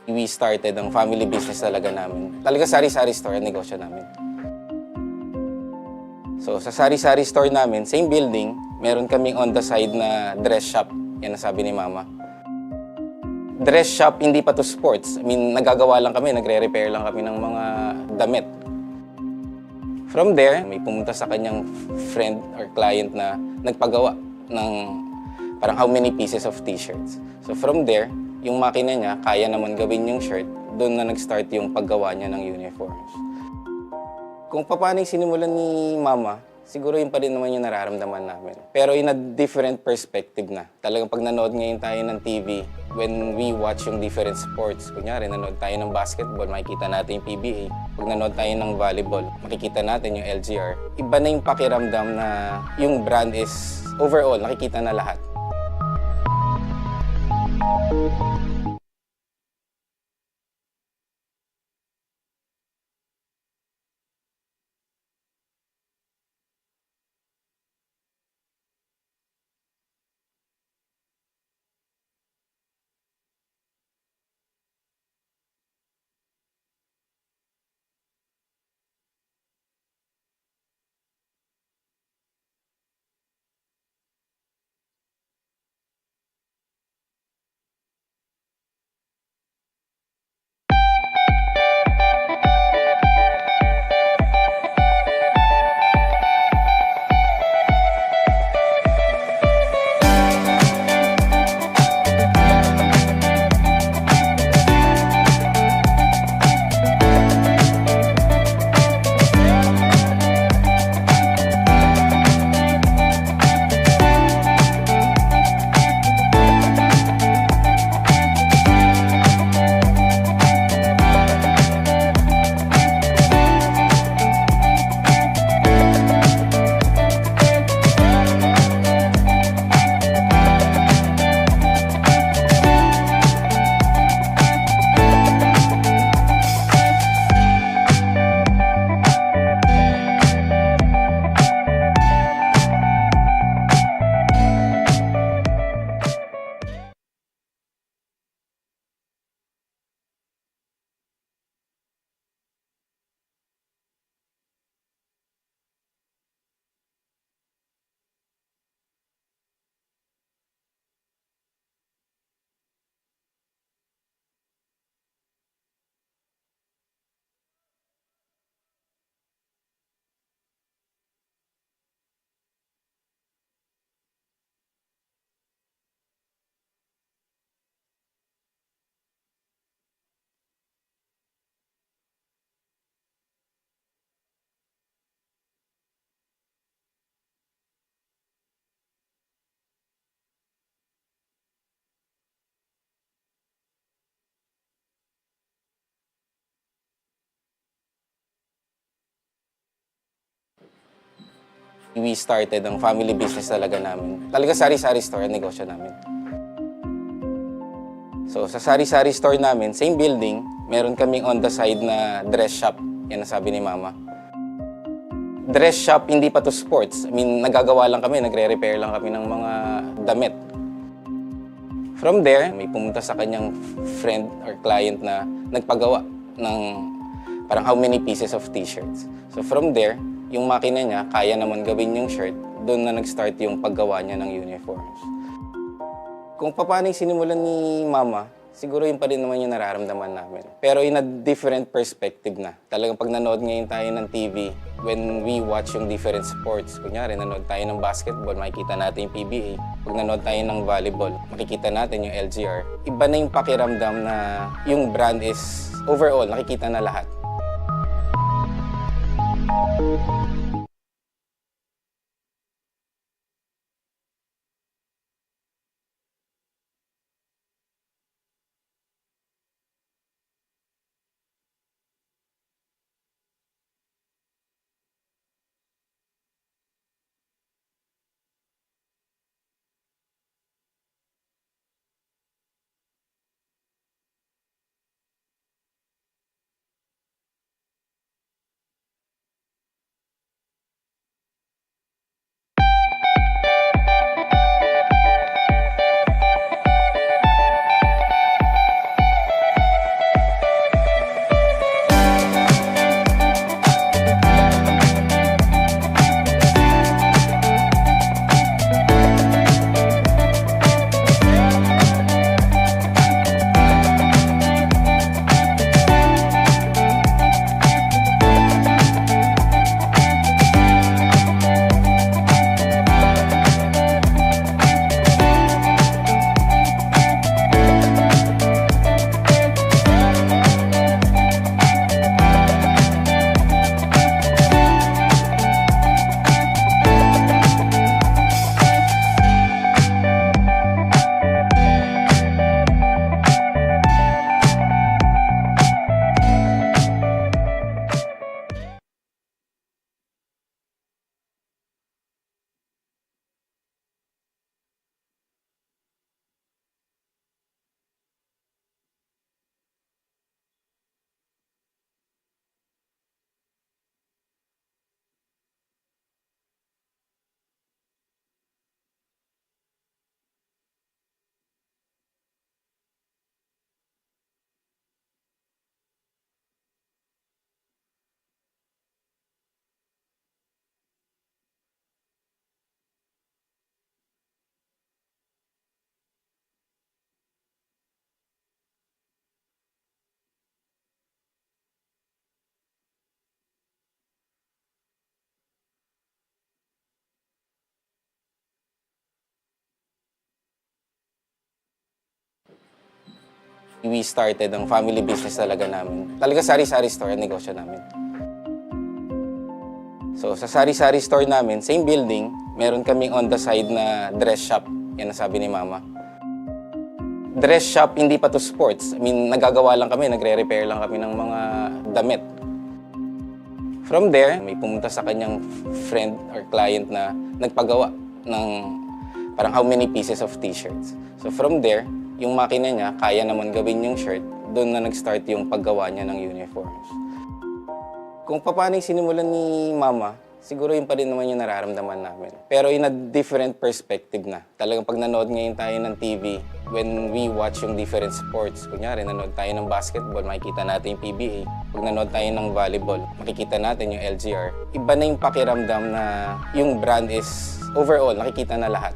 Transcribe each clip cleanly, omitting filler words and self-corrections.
We started ang family business talaga namin. Talaga sari-sari store ang negosyo namin. So sa sari-sari store namin, same building, meron kaming on the side na dress shop. Yan ang sabi ni Mama. Dress shop, hindi pa to sports. I mean, nagagawa lang kami, nagre-repair lang kami ng mga damit. From there, may pumunta sa kanyang friend or client na nagpagawa ng parang how many pieces of t-shirts. So from there, yung makina niya, kaya naman gawin yung shirt, doon na nag-start yung paggawa niya ng uniforms. Kung paano yung sinimulan ni Mama, siguro yun pa rin naman yung nararamdaman namin. Pero in a different perspective na. Talagang pag nanood ngayon tayo ng TV, when we watch yung different sports, kunyari nanood tayo ng basketball, makikita natin yung PBA. Pag nanood tayo ng volleyball, makikita natin yung LGR. Iba na yung pakiramdam na yung brand is overall, nakikita na lahat. We started ang family business talaga namin. Talaga sari-sari store ang negosyo namin. So sa sari-sari store namin, same building, meron kaming on the side na dress shop. Yan ang sabi ni Mama. Dress shop, hindi pa to sports. I mean, nagagawa lang kami, nagre-repair lang kami ng mga damit. From there, may pumunta sa kanyang friend or client na nagpagawa ng parang how many pieces of t-shirts. So from there, yung makina niya, kaya naman gawin yung shirt, doon na nag-start yung paggawa niya ng uniforms. Kung paano yung sinimulan ni Mama, siguro yun pa rin naman yung nararamdaman namin. Pero in a different perspective na. Talagang pag nanood ngayon tayo ng TV, when we watch yung different sports, kunyari nanood tayo ng basketball, makikita natin yung PBA. Pag nanood tayo ng volleyball, makikita natin yung LGR. Iba na yung pakiramdam na yung brand is overall, nakikita na lahat. We started ang family business talaga namin. Talaga sari-sari store ang negosyo namin. So sa sari-sari store namin, same building, meron kaming on the side na dress shop. Yan ang sabi ni Mama. Dress shop, hindi pa to sports. I mean, nagagawa lang kami, nagre-repair lang kami ng mga damit. From there, may pumunta sa kanyang friend or client na nagpagawa ng parang how many pieces of t-shirts. So from there, yung makina niya, kaya naman gawin yung shirt, doon na nag-start yung paggawa niya ng uniforms. Kung paano yung sinimulan ni Mama, siguro yun pa rin naman yung nararamdaman namin. Pero in a different perspective na. Talagang pag nanood ngayon tayo ng TV, when we watch yung different sports, kunyari nanood tayo ng basketball, makikita natin yung PBA. Pag nanood tayo ng volleyball, makikita natin yung LGR. Iba na yung pakiramdam na yung brand is overall, nakikita na lahat.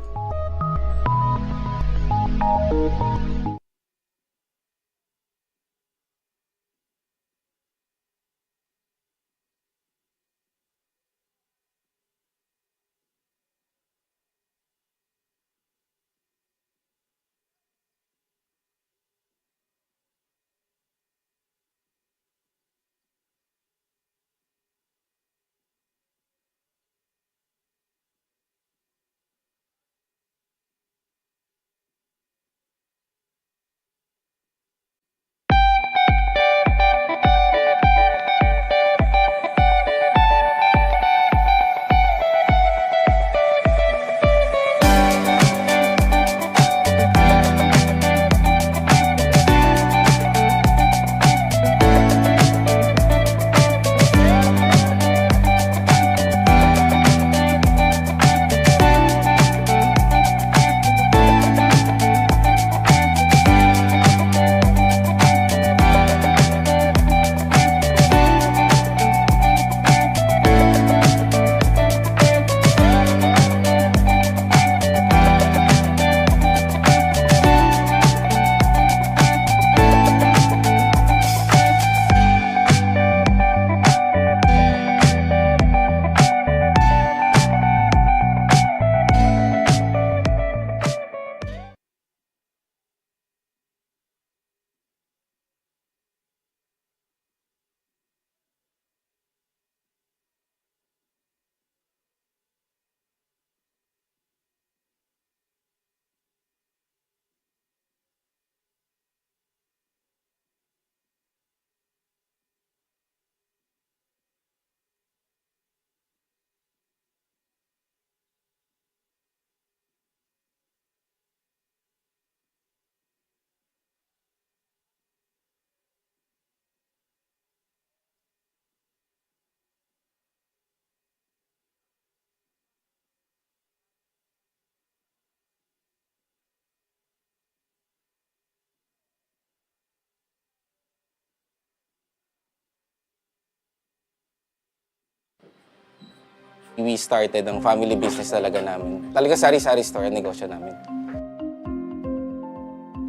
We started ang family business talaga namin. Talaga sari-sari store ang negosyo namin.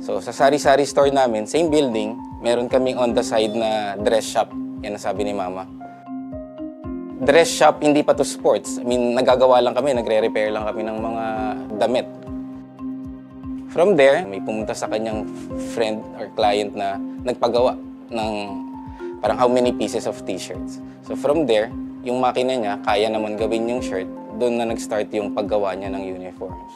So sa sari-sari store namin, same building, meron kaming on the side na dress shop. Yan ang sabi ni Mama. Dress shop, hindi pa to sports. I mean, nagagawa lang kami, nagre-repair lang kami ng mga damit. From there, may pumunta sa kanyang friend or client na nagpagawa ng parang how many pieces of t-shirts. So from there, yung makina niya, kaya naman gawin yung shirt, doon na nag-start yung paggawa niya ng uniforms.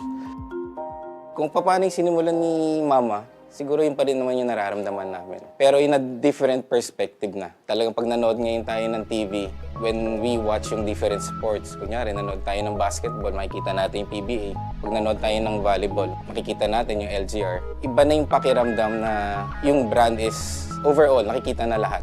Kung paano yung sinimulan ni Mama, siguro yun pa rin naman yung nararamdaman namin. Pero in a different perspective na. Talagang pag nanood ngayon tayo ng TV, when we watch yung different sports, kunyari nanood tayo ng basketball, makikita natin yung PBA. Pag nanood tayo ng volleyball, makikita natin yung LGR. Iba na yung pakiramdam na yung brand is overall, nakikita na lahat.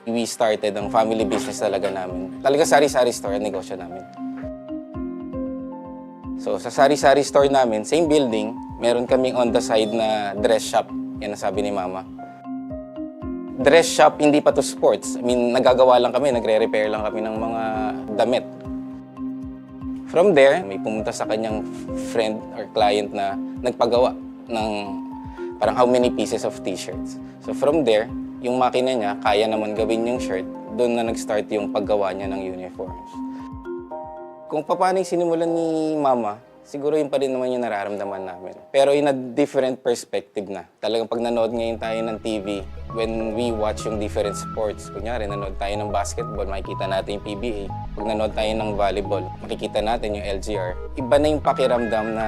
We started ang family business talaga namin. Talaga sari-sari store ang negosyo namin. So sa sari-sari store namin, same building, meron kaming on the side na dress shop. Yan ang sabi ni Mama. Dress shop, hindi pa to sports. I mean, nagagawa lang kami, nagre-repair lang kami ng mga damit. From there, may pumunta sa kanyang friend or client na nagpagawa ng parang how many pieces of t-shirts. So from there, yung makina niya, kaya naman gawin yung shirt, doon na nag-start yung paggawa niya ng uniforms. Kung paano yung sinimulan ni Mama, siguro yun pa rin naman yung nararamdaman namin. Pero in a different perspective na. Talagang pag nanood ngayon tayo ng TV, when we watch yung different sports, kunyari nanood tayo ng basketball, makikita natin yung PBA. Pag nanood tayo ng volleyball, makikita natin yung LGR. Iba na yung pakiramdam na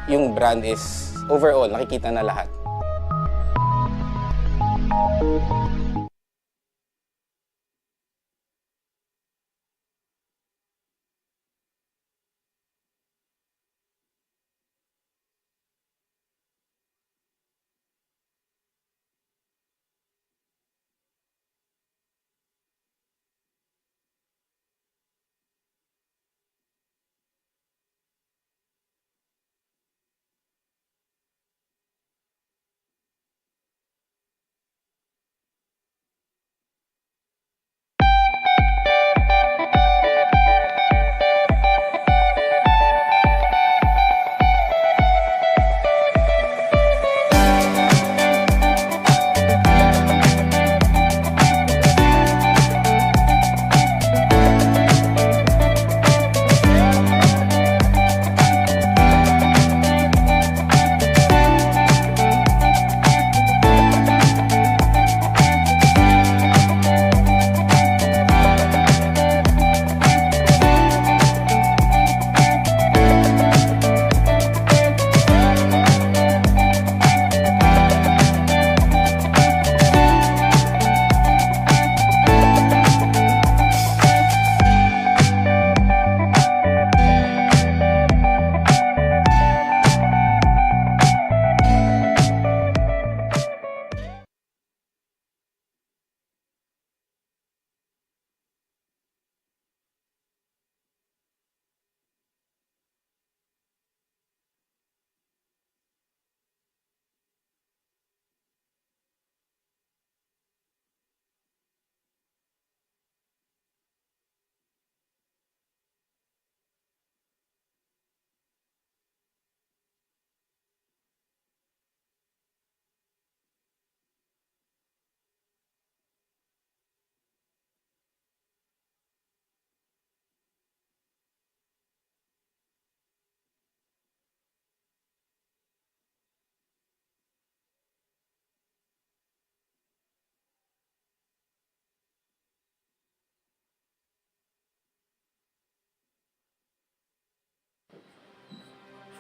yung brand is overall, nakikita na lahat.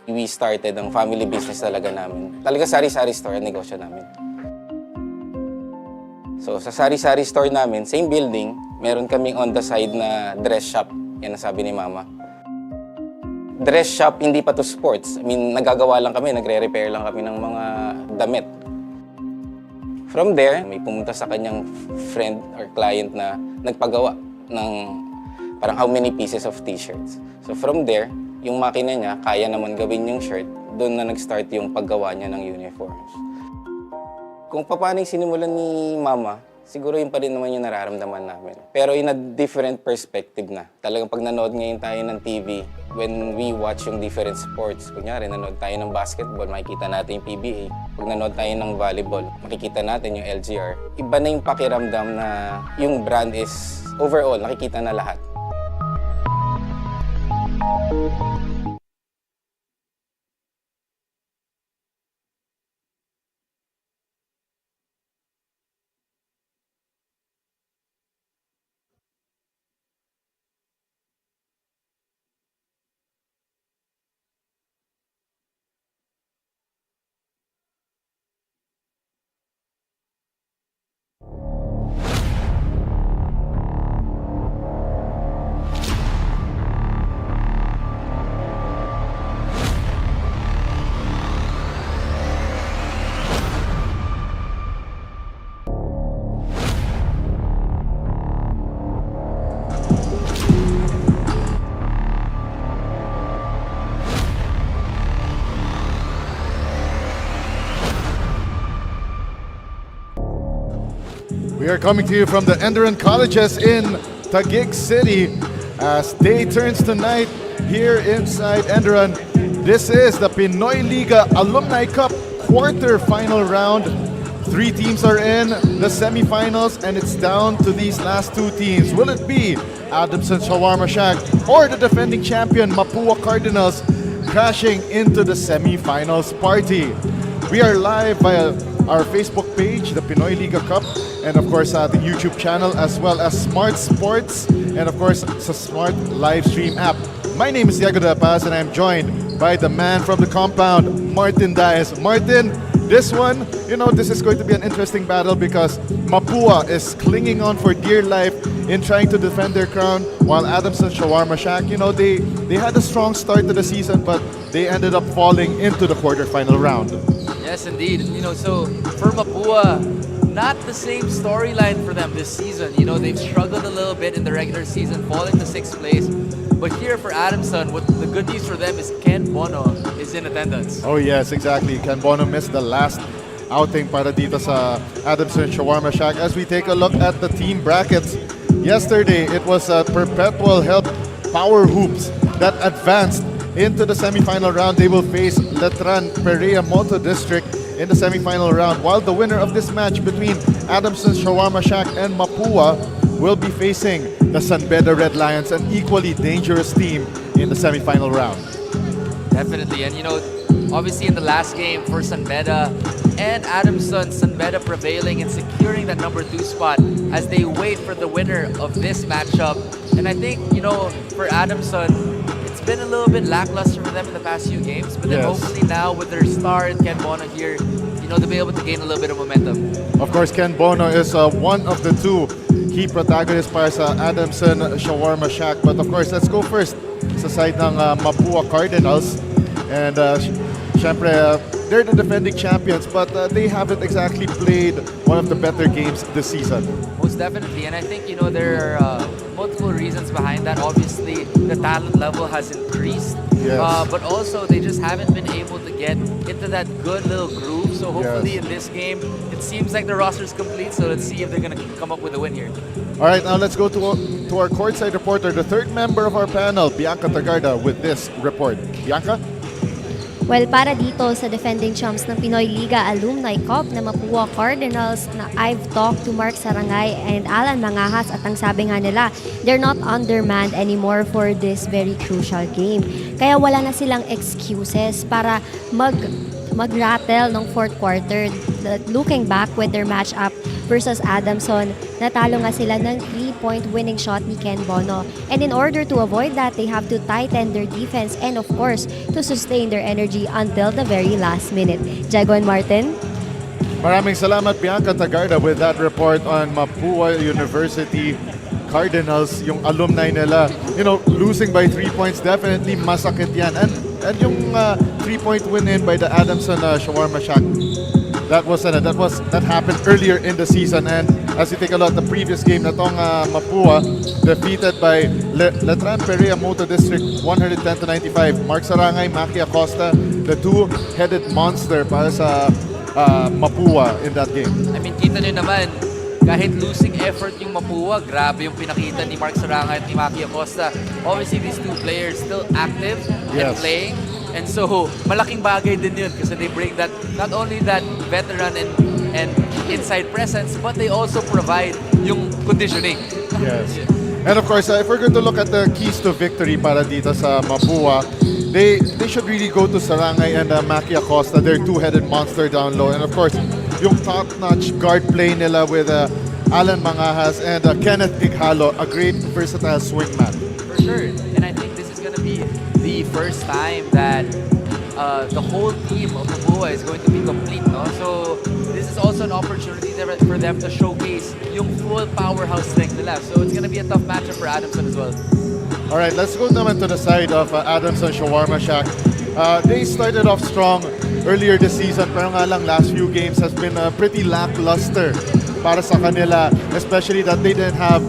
We started ang family business talaga namin. Talaga sari-sari store ang negosyo namin. So sa sari-sari store namin, same building, meron kaming on the side na dress shop. Yan ang sabi ni Mama. Dress shop, hindi pa to sports. I mean, nagagawa lang kami, nagre-repair lang kami ng mga damit. From there, may pumunta sa kanyang friend or client na nagpagawa ng parang how many pieces of t-shirts. So from there, yung makina niya, kaya naman gawin yung shirt, doon na nag-start yung paggawa niya ng uniforms. Kung paano yung sinimulan ni Mama, siguro yun pa rin naman yung nararamdaman namin. Pero in a different perspective na. Talagang pag nanood ngayon tayo ng TV, when we watch yung different sports, kunyari nanood tayo ng basketball, makikita natin yung PBA. Pag nanood tayo ng volleyball, makikita natin yung LGR. Iba na yung pakiramdam na yung brand is overall, nakikita na lahat. We are coming to you from the ENDERUN colleges in Taguig City as day turns to night here inside ENDERUN. This is the Pinoyliga Alumni Cup quarter-final round. 3 teams are in the semifinals and it's down to these last 2 teams. Will it be Adamson Shawarma-Shack or the defending champion Mapua Cardinals crashing into the semifinals party? We are live via our Facebook page, the Pinoyliga Cup, and of course the YouTube channel, as well as Smart Sports, and of course the Smart live stream app. My name is Diego De La Paz and I'm joined by the man from the compound, Martin Diaz. Martin, this one, this is going to be an interesting battle because Mapua is clinging on for dear life in trying to defend their crown, while Adamson Shawarma-Shack, they had a strong start to the season, but they ended up falling into the quarterfinal round. Yes, indeed. So for Mapua, not the same storyline for them this season. They've struggled a little bit in the regular season, falling to 6th place. But here for Adamson, what the good news for them is Ken Bono is in attendance. Oh yes, exactly. Ken Bono missed the last outing para dito sa Adamson Shawarma-Shack. As we take a look at the team brackets, yesterday it was Perpetual Help Power Hoops that advanced into the semifinal round. They will face Letran Perea Moto District in the semifinal round, while the winner of this match between Adamson Shawarma-Shack and Mapua will be facing the San Beda Red Lions, an equally dangerous team in the semifinal round. Definitely, and obviously in the last game for San Beda and Adamson, San Beda prevailing and securing that number 2 spot as they wait for the winner of this matchup. And I think, for Adamson, it's been a little bit lackluster for them in the past few games, but then hopefully now with their star and Ken Bono here, they'll be able to gain a little bit of momentum. Of course, Ken Bono is one of the 2 key protagonists para sa Adamson Shawarma-Shack. But of course, let's go first sa side ng Mapua Cardinals. And syempre, they're the defending champions, but they haven't exactly played one of the better games this season. Most definitely, and I think there are multiple reasons behind that. Obviously, the talent level has increased, but also they just haven't been able to get into that good little groove. So hopefully in this game, it seems like the roster is complete. So let's see if they're gonna come up with a win here. All right, now let's go to our courtside reporter, the 3rd member of our panel, Bianca Tagarda, with this report. Bianca? Well, para dito sa defending champs ng Pinoyliga Alumni Cup na Mapua Cardinals, na I've talked to Mark Sarangay and Alan Mangahas at ang sabi nga nila, they're not undermanned anymore for this very crucial game. Kaya wala na silang excuses para mag-rattle ng 4th quarter. Looking back with their matchup versus Adamson, natalo nga sila ng 3-point winning shot ni Ken Bono. And in order to avoid that, they have to tighten their defense and of course, to sustain their energy until the very last minute. Jago and Martin? Maraming salamat, Bianca Tagarda, with that report on Mapua University Cardinals, yung alumni nila. Losing by 3 points, definitely masakit yan. And yung 3-point win-in by the Adamson Shawarma-Shack, that happened earlier in the season. And as you take a look at the previous game, na tong Mapua defeated by Letran Perea Moto District 110-95. Mark Sarangay, Maki Acosta, the 2-headed monster para sa Mapua in that game. I mean, kita nyo naman, kahit losing effort yung Mapua, grabe yung pinakita ni Mark Sarangay at ni Maki Acosta. Obviously, these 2 players still active and playing. And so, malaking bagay din yun kasi they bring that, not only that veteran and inside presence, but they also provide yung conditioning. Yes. And of course, if we're going to look at the keys to victory para dito sa Mapua, they should really go to Sarangay and Maki Acosta. They're 2-headed monster down low. And of course, yung top-notch guard play nila with Alan Mangahas and Kenneth Ighalo, a great versatile swingman. For sure. And I think this is going to be the first time that the whole team of Mapua is going to be complete. No? So this is also an opportunity for them to showcase yung full powerhouse strength nila. So it's going to be a tough matchup for Adamson as well. All right, let's go naman to the side of Adamson Shawarma-Shack. They started off strong earlier this season, pero nga lang last few games has been pretty lackluster para sa kanila, especially that they didn't have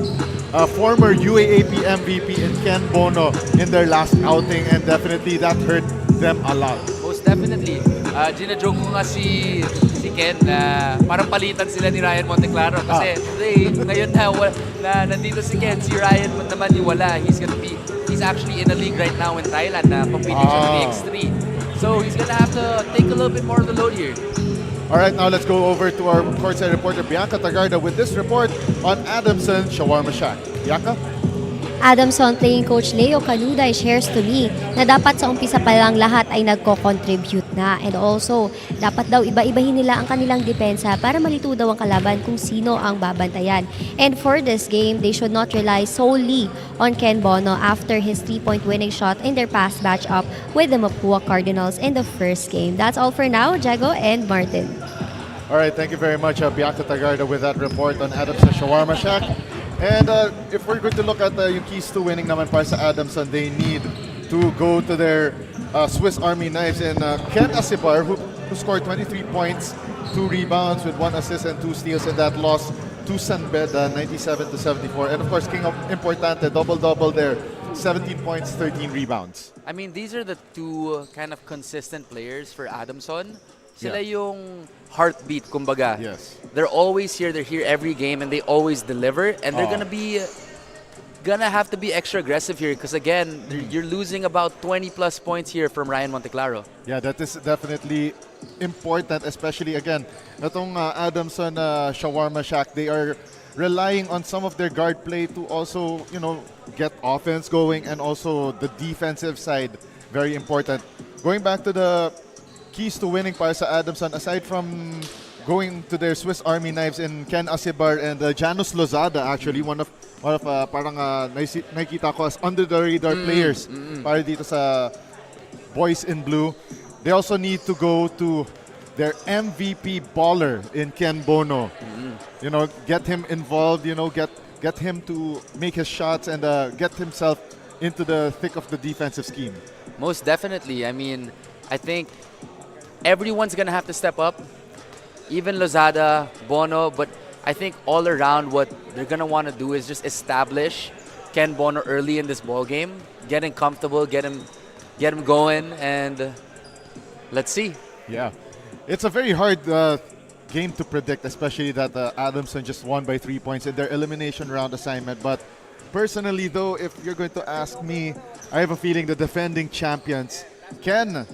former UAAP MVP in Ken Bono in their last outing, and definitely that hurt them a lot. Most definitely. Gina-joke ko nga si Ken na parang palitan sila ni Ryan Monteclaro kasi ngayon na nandito si Ken, si Ryan naman wala. He's actually in a league right now in Thailand na competing siya with the X3. So he's gonna have to take a little bit more of the load here. All right, now let's go over to our courtside reporter Bianca Tagarda with this report on Adamson Shawarma-Shack. Bianca? Adamson playing coach Leo Canuday shares to me na dapat sa umpisa pa lang lahat ay nagko-contribute na, and also dapat daw iba-ibahin nila ang kanilang depensa para malito daw ang kalaban kung sino ang babantayan. And for this game, they should not rely solely on Ken Bono after his 3-point winning shot in their past match-up with the Mapua Cardinals in the first game. That's all for now, Jago and Martin. All right, thank you very much, Bianca Tagarda, with that report on Adamson Shawarma-Shack. And if we're going to look at yung keys to winning naman para sa Adamson, they need to go to their Swiss Army knives in Ken Asibar, who scored 23 points, 2 rebounds with 1 assist and 2 steals in that loss to San Beda, 97-74. And of course, King of Importante, double-double there, 17 points, 13 rebounds. I mean, these are the two kind of consistent players for Adamson. Sila yung heartbeat, kumbaga. Yes. They're always here. They're here every game, and they always deliver. And they're gonna have to be extra aggressive here because again, you're losing about 20 plus points here from Ryan Monteclaro. Yeah, that is definitely important, especially again, itong Adamson Shawarma-Shack, they are relying on some of their guard play to also, get offense going, and also the defensive side, very important. Going back to the keys to winning para sa Adamson, aside from going to their Swiss Army knives in Ken Asibar and Janus Lozada, actually one of parang nakikita ko as under the radar players para dito sa Boys in Blue. They also need to go to their MVP baller in Ken Bono. Get him involved, get him to make his shots and get himself into the thick of the defensive scheme. Most definitely. I mean, I think everyone's gonna have to step up, even Lozada, Bono, but I think all around what they're gonna want to do is just establish Ken Bono early in this ball game, get him comfortable, get him going, and let's see. Yeah, it's a very hard game to predict, especially that Adamson just won by 3 points in their elimination round assignment. But personally, though, if you're going to ask me, I have a feeling the defending champions can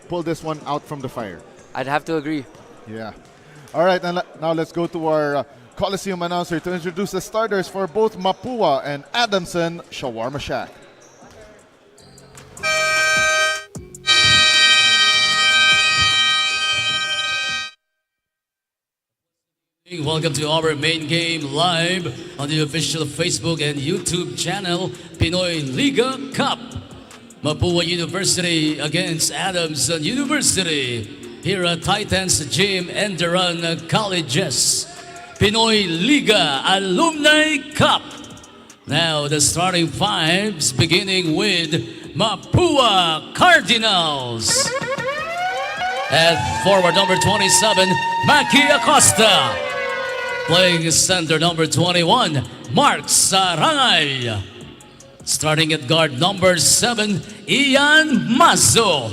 pull this one out from the fire. I'd have to agree. Yeah. All right, now let's go to our Coliseum announcer to introduce the starters for both Mapua and Adamson Shawarma-Shack. Welcome to our main game live on the official Facebook and YouTube channel, Pinoyliga Cup. Mapua University against Adamson University here at Titans Gym, ENDERUN Colleges. Pinoyliga Alumni Cup. Now the starting fives, beginning with Mapua Cardinals. At forward number 27, Maki Acosta. Playing center number 21, Mark Sarangay. Starting at guard number 7, Ian Mazo.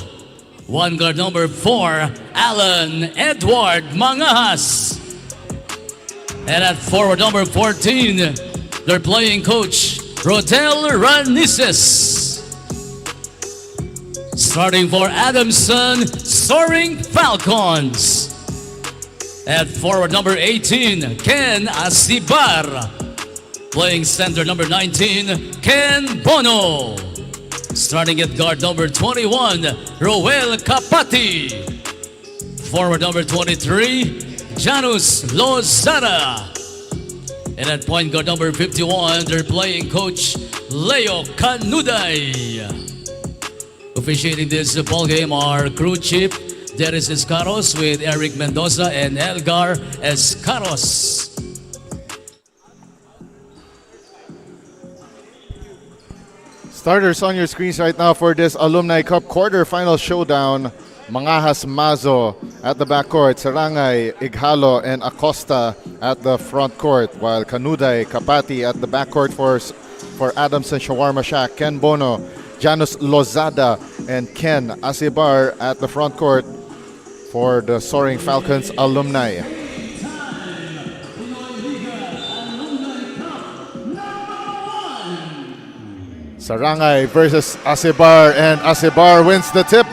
One guard number 4, Alan Edward Mangahas. And at forward number 14, their playing coach, Rodel Ranises. Starting for Adamson, Soaring Falcons. At forward number 18, Ken Asibar. Playing center number 19, Ken Bono. Starting at guard number 21, Roel Kapati. Forward number 23, Janus Lozada. And at point guard number 51, their playing coach, Leo Canuday. Officiating this ball game are crew chief Dennis Escaros with Eric Mendoza and Elgar Escaros. Starters on your screens right now for this Alumni Cup quarterfinal showdown. Mangahas Mazo at the backcourt, Sarangay, Ighalo, and Acosta at the front court, while Canuday, Kapati at the backcourt for Adamson Shawarma-Shack, Ken Bono, Janus Lozada, and Ken Asibar at the front court for the Soaring Falcons alumni. Sarangay versus Asibar, and Asibar wins the tip.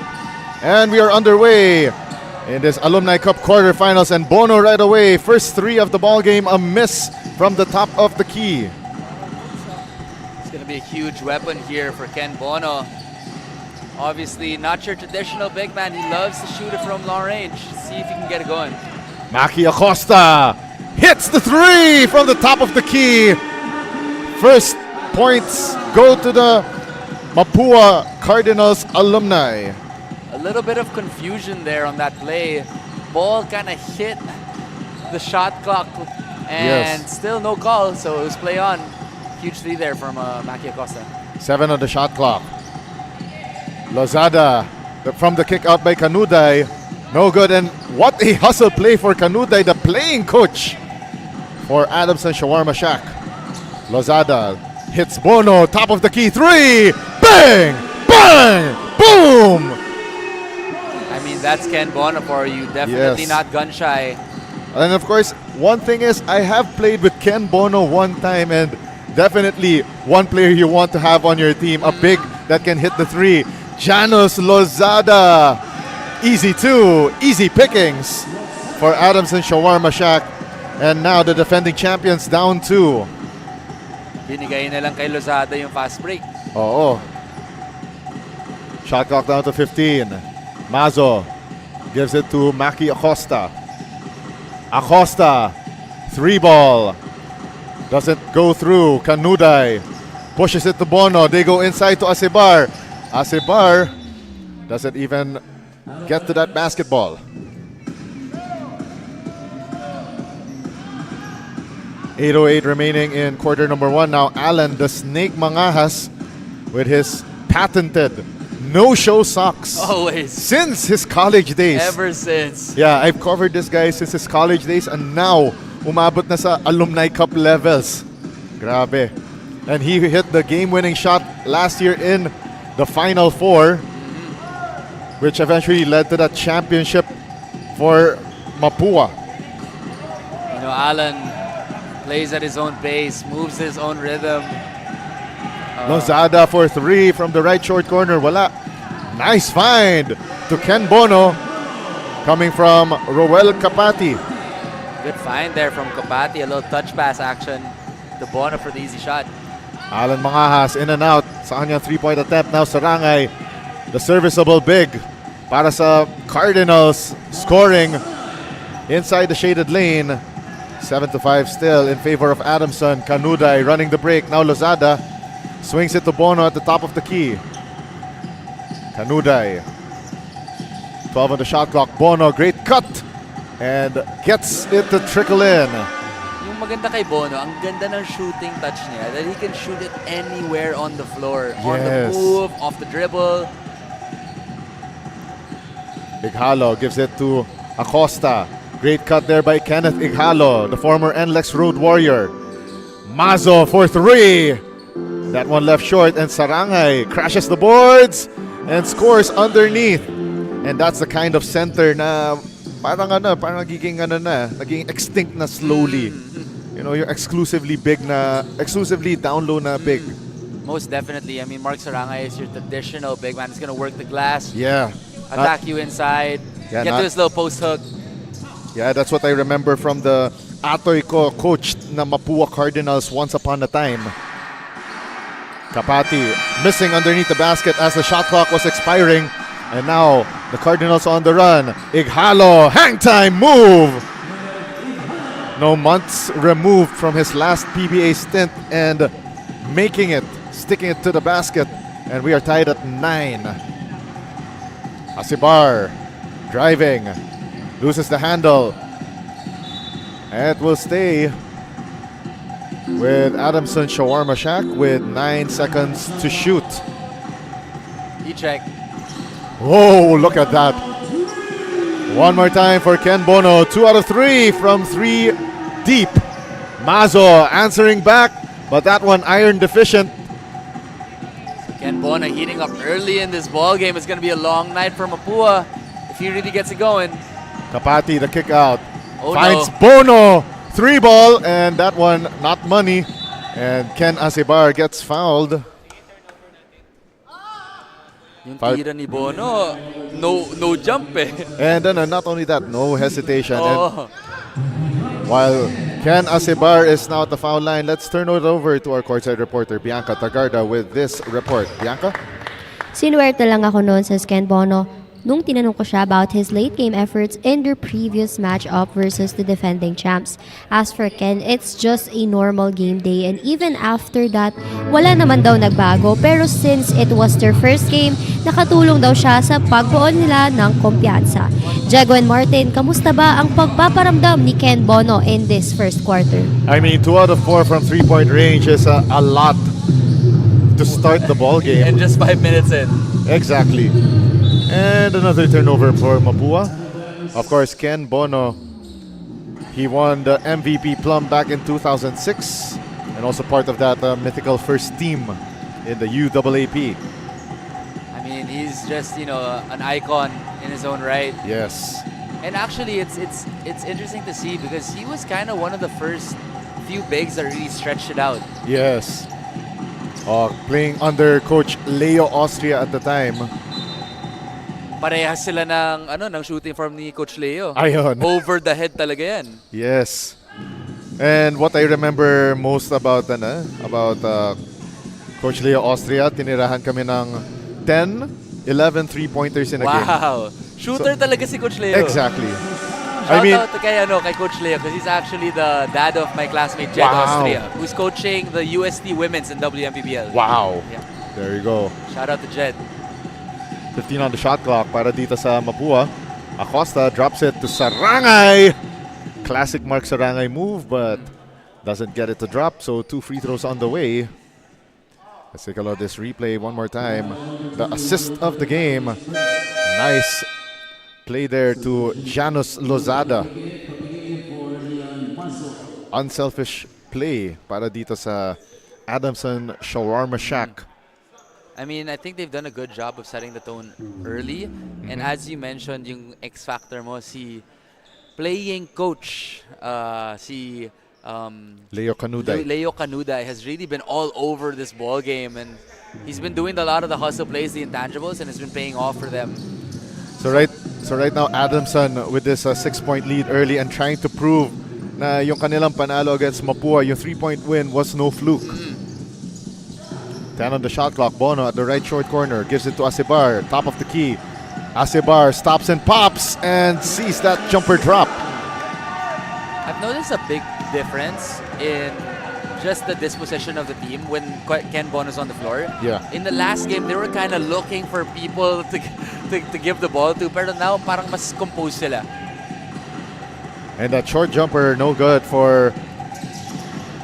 And we are underway in this Alumni Cup quarterfinals, and Bono right away, first three of the ball game, a miss from the top of the key. It's going to be a huge weapon here for Ken Bono. Obviously, not your traditional big man. He loves to shoot it from long range. See if he can get it going. Maki Acosta hits the three from the top of the key. First points go to the Mapua Cardinals alumni. A little bit of confusion there on that play. Ball kind of hit the shot clock and still no call, so it was play on. Huge three there from Maki Acosta. 7 on the shot clock. Lozada from the kick out by Kanuday. No good, and what a hustle play for Kanuday, the playing coach for Adamson Shawarma-Shack. Lozada hits Bono, top of the key, three! Bang! Bang! Boom! I mean, that's Ken Bono for you. Definitely Yes. not gun shy. And of course, one thing is, I have played with Ken Bono one time, and definitely one player you want to have on your team, a big that can hit the three. Janos Lozada. Easy two, easy pickings for Adamson Shawarma-Shack. And now the defending champions down two. Binigay na lang kay Lozada yung fast break. Oo. Shot clock down to 15. Mazo gives it to Maki Acosta. Acosta, three ball. Doesn't go through. Kanuday pushes it to Bono. They go inside to Asibar. Asibar doesn't even get to that basketball. 8:08 remaining in quarter number one. Now Alan, the Snake Mangahas, with his patented no-show socks. Always. Since his college days. Ever since. Yeah, I've covered this guy since his college days, and now umabot na sa Alumni Cup levels. Grabe. And he hit the game-winning shot last year in the Final Four, which eventually led to that championship for Mapua. You know, Alan plays at his own pace, moves his own rhythm. Lozada for three from the right short corner. Wala. Nice find to Ken Bono coming from Roel Capati. Good find there from Kapati. A little touch pass action to Bono for the easy shot. Alan Mangahas in and out sa kanyang three-point attempt. Now Sarangay, the serviceable big para sa Cardinals, scoring inside the shaded lane. 7-5 still in favor of Adamson. Kanuday running the break. Now Lozada swings it to Bono at the top of the key. Kanuday, 12 on the shot clock. Bono, great cut, and gets it to trickle in. Yung maganda kay Bono, ang ganda ng shooting touch niya, that he can shoot it anywhere on the floor. On the Yes. move, off the dribble. Ighalo gives it to Acosta. Great cut there by Kenneth Ighalo, the former NLEX Road Warrior. Mazo for three. That one left short, and Sarangay crashes the boards and scores underneath. And that's the kind of center na parang naging extinct na slowly. You know, you're exclusively down low na big. Most definitely. I mean, Mark Sarangay is your traditional big man. He's going to work the glass, Yeah. attack you inside, Yeah, get to his little post hook. Yeah, that's what I remember from the Atoy ko coached na Mapua Cardinals once upon a time. Kapati missing underneath the basket as the shot clock was expiring. And now the Cardinals on the run. Ighalo, hang time move. No, months removed from his last PBA stint and making it, sticking it to the basket. And we are tied at 9. Asibar driving, loses the handle. And it will stay with Adamson Shawarma-Shack with 9 seconds to shoot. E-check. Whoa, look at that. One more time for Ken Bono. 2 out of 3 from 3 deep. Mazo answering back, but that one iron deficient. Ken Bono Bona heating up early in this ball game. It's going to be a long night for Mapua if he really gets it going. Kapati, the kick out. Oh, Finds no. Bono. 3 ball, and that one not money. And Ken Acebar gets fouled. Yung Foul. tira ni Bono, no jump eh. And then not only that, no hesitation. Oh. And while Ken Acebar is now at the foul line, let's turn it over to our courtside reporter, Bianca Tagarda, with this report. Bianca? Sinuwerte lang ako noon sa Ken Bono nung tinanong ko siya about his late game efforts in their previous matchup versus the defending champs. As for Ken, it's just a normal game day and even after that, wala naman daw nagbago. Pero since it was their first game, nakatulong daw siya sa pagbuo nila ng kumpiyansa. Jago and Martin, kamusta ba ang pagpaparamdam ni Ken Bono in this first quarter? I mean, 2 out of 4 from 3-point range is a lot to start the ball game. And just 5 minutes in. Exactly. And another turnover for Mapua. Of course, Ken Bono, he won the MVP Plum back in 2006 and also part of that mythical first team in the UAAP. I mean, he's just, an icon in his own right. Yes. And actually, it's interesting to see because he was kind of one of the first few bigs that really stretched it out. Yes. Playing under Coach Leo Austria at the time. Parehas sila ng shooting form ni Coach Leo. Ayon. Over the head talaga yan. Yes. And what I remember most about Coach Leo Austria, tinirahan kami ng 10, 11 3-pointers in a game. Wow. Shooter talaga si Coach Leo. Exactly. Shout out to kay Coach Leo because he's actually the dad of my classmate Jed Wow. Austria, who's coaching the UST Women's in WMPBL. Wow. Yeah. There you go. Shout out to Jed. 15 on the shot clock para dito sa Mapua. Acosta drops it to Sarangay. Classic Mark Sarangay move, but doesn't get it to drop. So 2 free throws on the way. Let's take a look at this replay one more time. The assist of the game. Nice play there to Janus Lozada. Unselfish play para dito sa Adamson Shawarma-Shack. I mean, I think they've done a good job of setting the tone early. And as you mentioned, yung X factor mo, si playing coach, Leo Canuday. Leo Canuday has really been all over this ball game, and he's been doing a lot of the hustle plays, the intangibles, and it's been paying off for them. So right now, Adamson with this 6-point lead early and trying to prove na yung kanilang panalo against Mapua, yung 3-point win was no fluke. 10 on the shot clock. Bono at the right short corner gives it to Acebar, top of the key. Acebar stops and pops and sees that jumper drop. I've noticed a big difference in just the disposition of the team when Ken Bono's on the floor. Yeah. In the last game, they were kind of looking for people to give the ball to, pero now parang mas composed sila. And that short jumper, no good for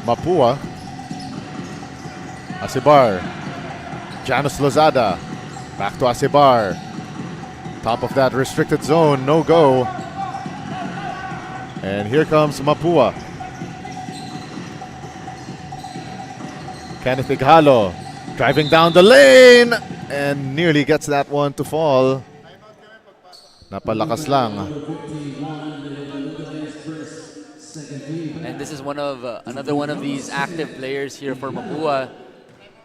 Mapua. Acebar. Janus Lozada. Back to Acebar. Top of that restricted zone, no go. And here comes Mapua. Kenneth Ighalo driving down the lane and nearly gets that one to fall. Napalakas lang. And this is another one of these active players here for Mapua.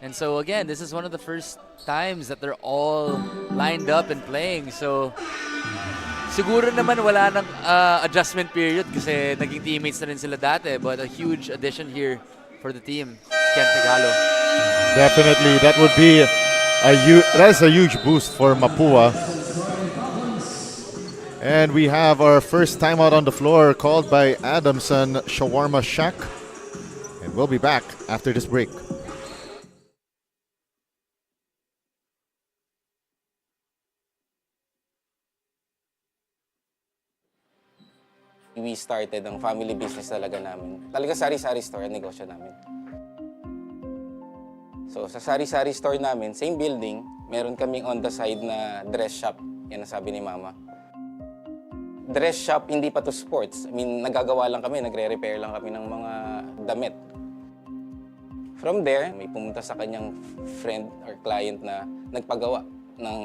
And so again, this is one of the first times that they're all lined up and playing. So siguro naman wala nang adjustment period kasi naging teammates na rin sila dati. But a huge addition here for the team, Ken Ighalo. Definitely, that would be that's a huge boost for Mapua. And we have our first timeout on the floor called by Adamson Shawarma-Shack. And we'll be back after this break. We started ang family business talaga namin. Talaga sari-sari store ang negosyo namin. So sa sari-sari store namin, same building, meron kaming on the side na dress shop. Yan ang sabi ni Mama. Dress shop, hindi pa to sports. I mean, nagagawa lang kami, nagre-repair lang kami ng mga damit. From there, may pumunta sa kanyang friend or client na nagpagawa ng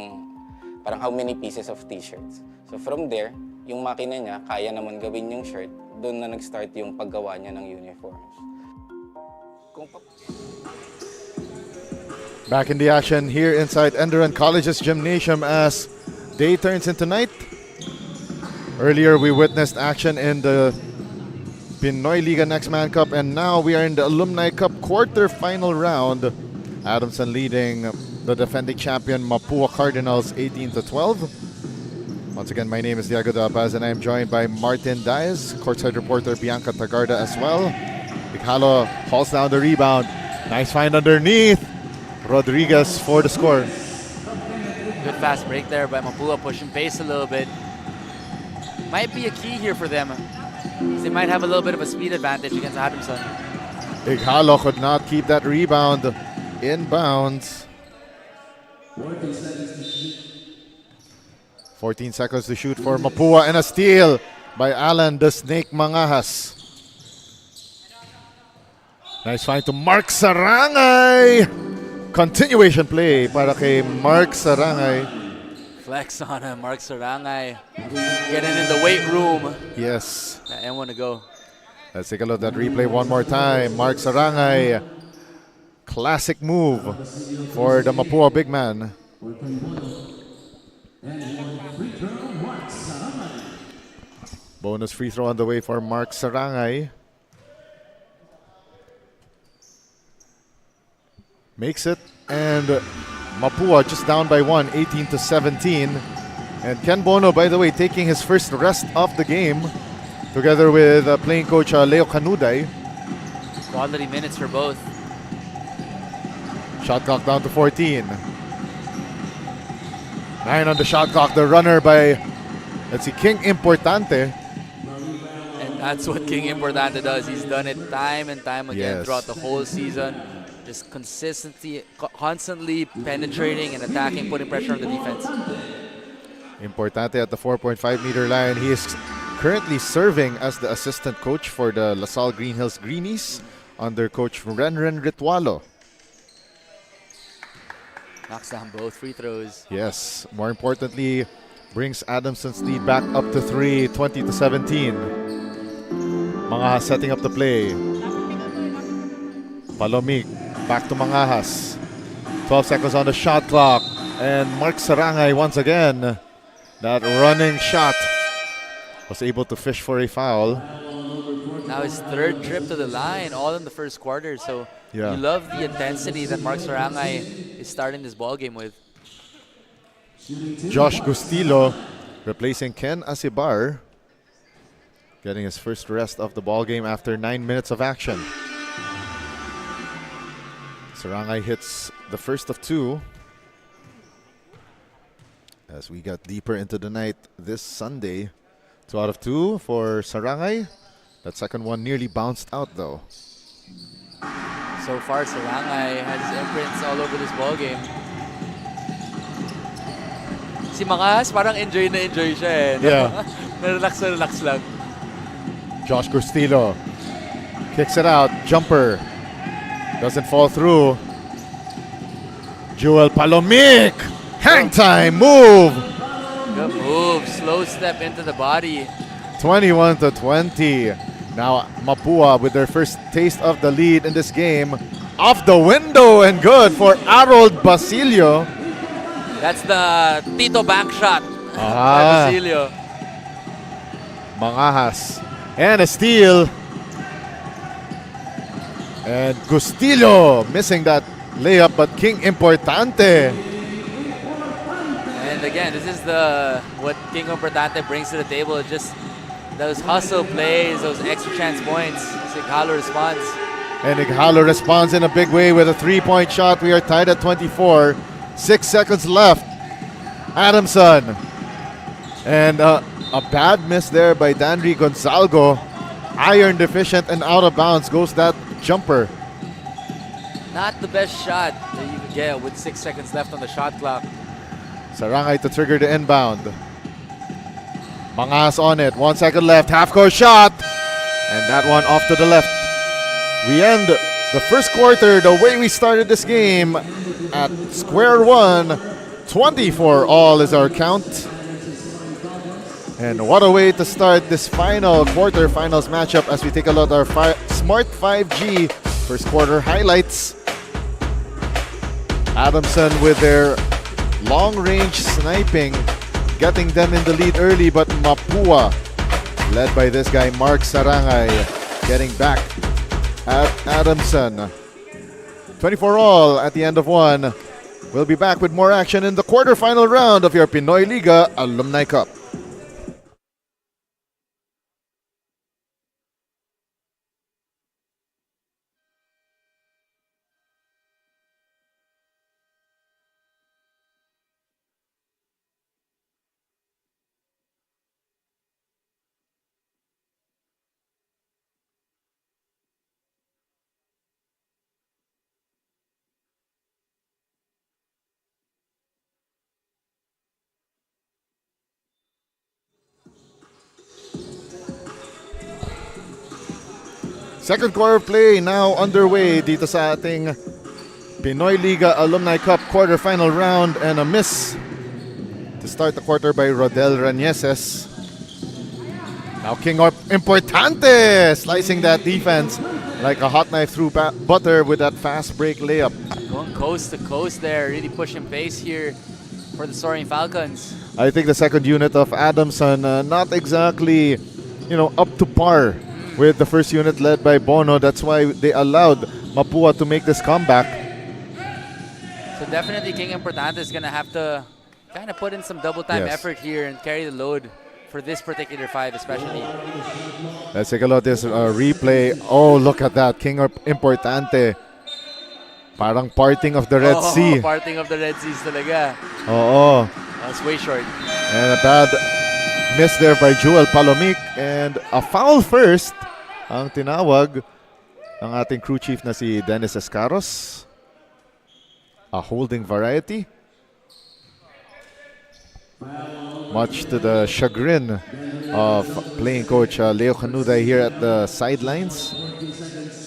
parang how many pieces of t-shirts. So from there, yung makina niya, kaya naman gawin yung shirt, doon na nag-start yung paggawa niya ng uniforms. Back in the action here inside ENDERUN College's gymnasium as day turns into night. Earlier we witnessed action in the Pinoyliga Next Man Cup, and now we are in the Alumni Cup quarter-final round. Adamson leading the defending champion Mapua Cardinals 18-12. Once again, my name is Diego De La Paz and I am joined by Martin Diaz, courtside reporter Bianca Tagarda as well. Ighalo hauls down the rebound. Nice find underneath. Rodriguez for the score. Good fast break there by Mapua, pushing pace a little bit. Might be a key here for them. They might have a little bit of a speed advantage against Adamson. Ighalo could not keep that rebound in bounds. 14 seconds to shoot for Mapua, and a steal by Alan the Snake Mangahas. Nice find to Mark Sarangay. Continuation play para kay Mark Sarangay. Flex on him, Mark Sarangay. Getting in the weight room. Yes. And want to go. Let's take a look at that replay one more time. Mark Sarangay. Classic move for the Mapua big man. Bonus free throw on the way for Mark Sarangay. Makes it, and Mapua just down by one, 18-17. And Ken Bono, by the way, taking his first rest of the game, together with playing coach Leo Canuday. Quality minutes for both. Shot clock down to 14. 9 on the shot clock. The runner by, let's see, King Importante. And that's what King Importante does. He's done it time and time again throughout the whole season. Just constantly penetrating and attacking, putting pressure on the defense. Importante at the 4.5-meter line. He is currently serving as the assistant coach for the La Salle Green Hills Greenies under coach Renren Ritualo. Knocks down both free throws. Yes, more importantly, brings Adamson's lead back up to 3, 20-17. Mangahas setting up the play. Palomig back to Mangahas. 12 seconds on the shot clock. And Mark Sarangay once again. That running shot was able to fish for a foul. Now his third trip to the line, all in the first quarter. So you love the intensity that Mark Sarangay is starting this ball game with. Josh Gustillo replacing Ken Asibar, getting his first rest of the ball game after 9 minutes of action. Sarangay hits the first of two as we get deeper into the night this Sunday. 2 out of 2 for Sarangay. That second one nearly bounced out though. So far, Sarangay has his imprints all over this ball game. Si Mangahas parang enjoy na enjoy siya eh. Yeah. Relax na relax lang. Josh Gustillo kicks it out. Jumper doesn't fall through. Joel Palomik. Hang time move. Good move. Slow step into the body. 21-20. Now Mapua with their first taste of the lead in this game. Off the window and good for Harold Basilio. That's the Tito back shot by Basilio. Mangahas. And a steal. And Gustillo missing that layup, but King Importante. And again, this is what King Importante brings to the table. Just those hustle plays, those extra chance points. Ighalo responds. And Ighalo responds in a big way with a three-point shot. We are tied at 24. 6 seconds left. Adamson. And a bad miss there by Danry Gonzalgo. Iron deficient and out of bounds goes that jumper. Not the best shot that you could get with 6 seconds left on the shot clock. Sarangay to trigger the inbound. Mangahas on it. 1 second left. Half-court shot. And that one off to the left. We end The first quarter, the way we started this game at square one, 24 all is our count. And what a way to start this final quarterfinals matchup as we take a look at our Smart 5G first quarter highlights. Adamson with their long-range sniping, getting them in the lead early, but Mapua, led by this guy Mark Sarangay, getting back at Adamson. 24 all at the end of one. We'll be back with more action in the quarterfinal round of your Pinoyliga Alumni Cup. Second quarter play now underway dito sa ating Pinoyliga Alumni Cup quarterfinal round, and a miss to start the quarter by Rodel Ranieses. Now King Importante slicing that defense like a hot knife through butter with that fast break layup. Going coast to coast there, really pushing pace here for the Soaring Falcons. I think the second unit of Adamson not exactly, up to par with the first unit led by Bono. That's why they allowed Mapua to make this comeback. So definitely King Importante is going to have to kind of put in some double time effort here and carry the load for this particular five especially. Let's take a look at this replay. Oh, look at that. King Importante. Parang parting of the Red Sea. Parting of the Red Seas talaga. Oo. That's way short. And a bad miss there by Joel Palomic, and a foul first ang tinawag ng ating crew chief na si Dennis Escaros. A holding variety. Much to the chagrin of playing coach Leo Canuday here at the sidelines.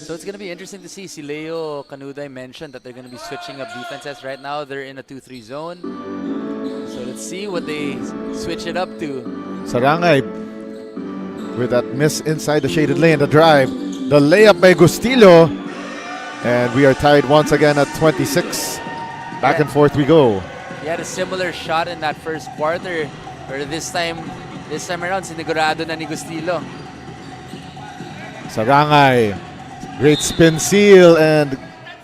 So it's going to be interesting to see. Si Leo Canuday mentioned that they're going to be switching up defenses. Right now they're in a 2-3 zone. So let's see what they switch it up to. Sarangay with that miss inside the shaded lane, the drive, the layup by Gustillo, and we are tied once again at 26. Back and forth we go. He had a similar shot in that first quarter, but this time around, sinigurado na ni Gustillo. Sarangay, great spin seal, and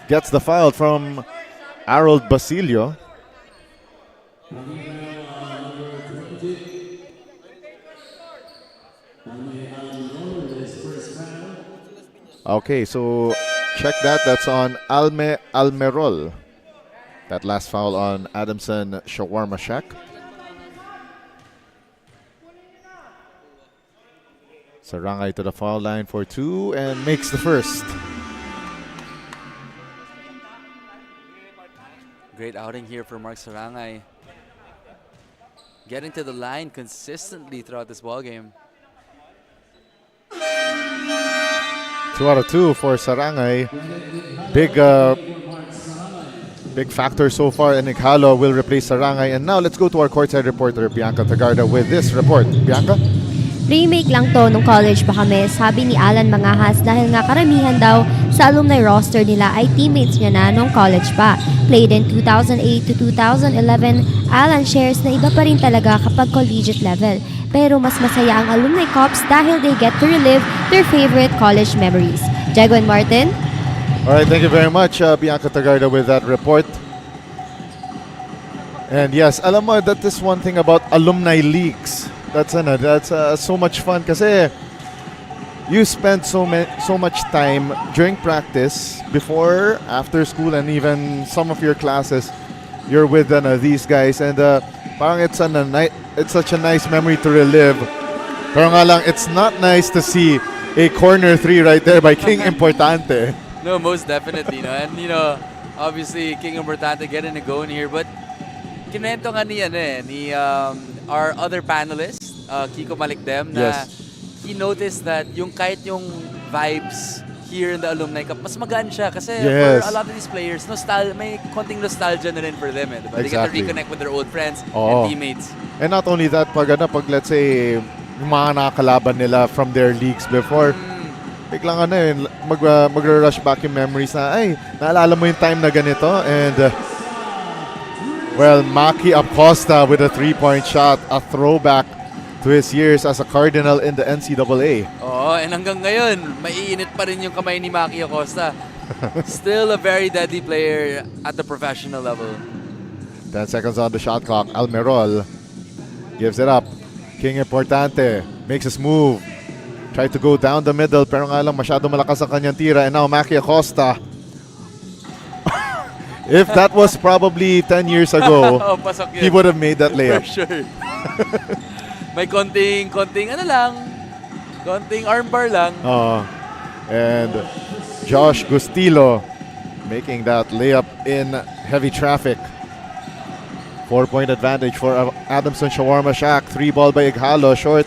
gets the foul from Harold Basilio. Okay, so check that. That's on Almerol. That last foul on Adamson Shawarma-Shack. Sarangay to the foul line for two and makes the first. Great outing here for Mark Sarangay. Getting to the line consistently throughout this ballgame. 2 out of 2 for Sarangay. Big factor so far, and Ighalo will replace Sarangay. And now let's go to our courtside reporter, Bianca Tagarda, with this report. Bianca? Remake lang to nung college pa kami, sabi ni Alan Mangahas, dahil nga karamihan daw sa alumni roster nila ay teammates niya na nung college pa. Played in 2008 to 2011, Alan shares na iba pa rin talaga kapag collegiate level. Pero mas masaya ang alumni cups dahil they get to relive their favorite college memories. Jago and Martin? Alright, thank you very much, Bianca Tagarda, with that report. And yes, alam mo, that is one thing about alumni leagues. That's so much fun kasi you spend so much time during practice, before, after school, and even some of your classes. You're with these guys, and parang it's such a nice memory to relive. Pero nga lang, it's not nice to see a corner three right there by King Importante. No, most definitely. No? And, obviously, King Importante getting a go in here. But, kinento nga ni our other panelist, Kiko Malikdem, na he noticed that kahit yung vibes here in the Alumni Cup, mas magaan siya kasi Yes. for a lot of these players, may konting nostalgia na rin for them. Diba? They get to Exactly. reconnect with their old friends Oo. and teammates. And not only that, pag let's say, yung mga nakakalaban nila from their leagues before, biglang magre-rush back yung memories na, ay, naalala mo yung time na ganito? And, well, Maki Acosta with a 3-point shot, a throwback to his years as a Cardinal in the NCAA. Oo, and hanggang ngayon, maiinit pa rin yung kamay ni Maki Acosta. Still a very deadly player at the professional level. 10 seconds on the shot clock. Almerol gives it up. King Importante makes his move. Tried to go down the middle, pero nga lang masyado malakas ang kanyang tira. And now Maki Acosta. If that was probably 10 years ago, Oh, pasok he yun. would have made that layup. For sure. May konting armbar lang. And Josh Gustilo making that layup in heavy traffic. 4-point advantage for Adamson Shawarma-Shack. 3 ball by Ighalo, short.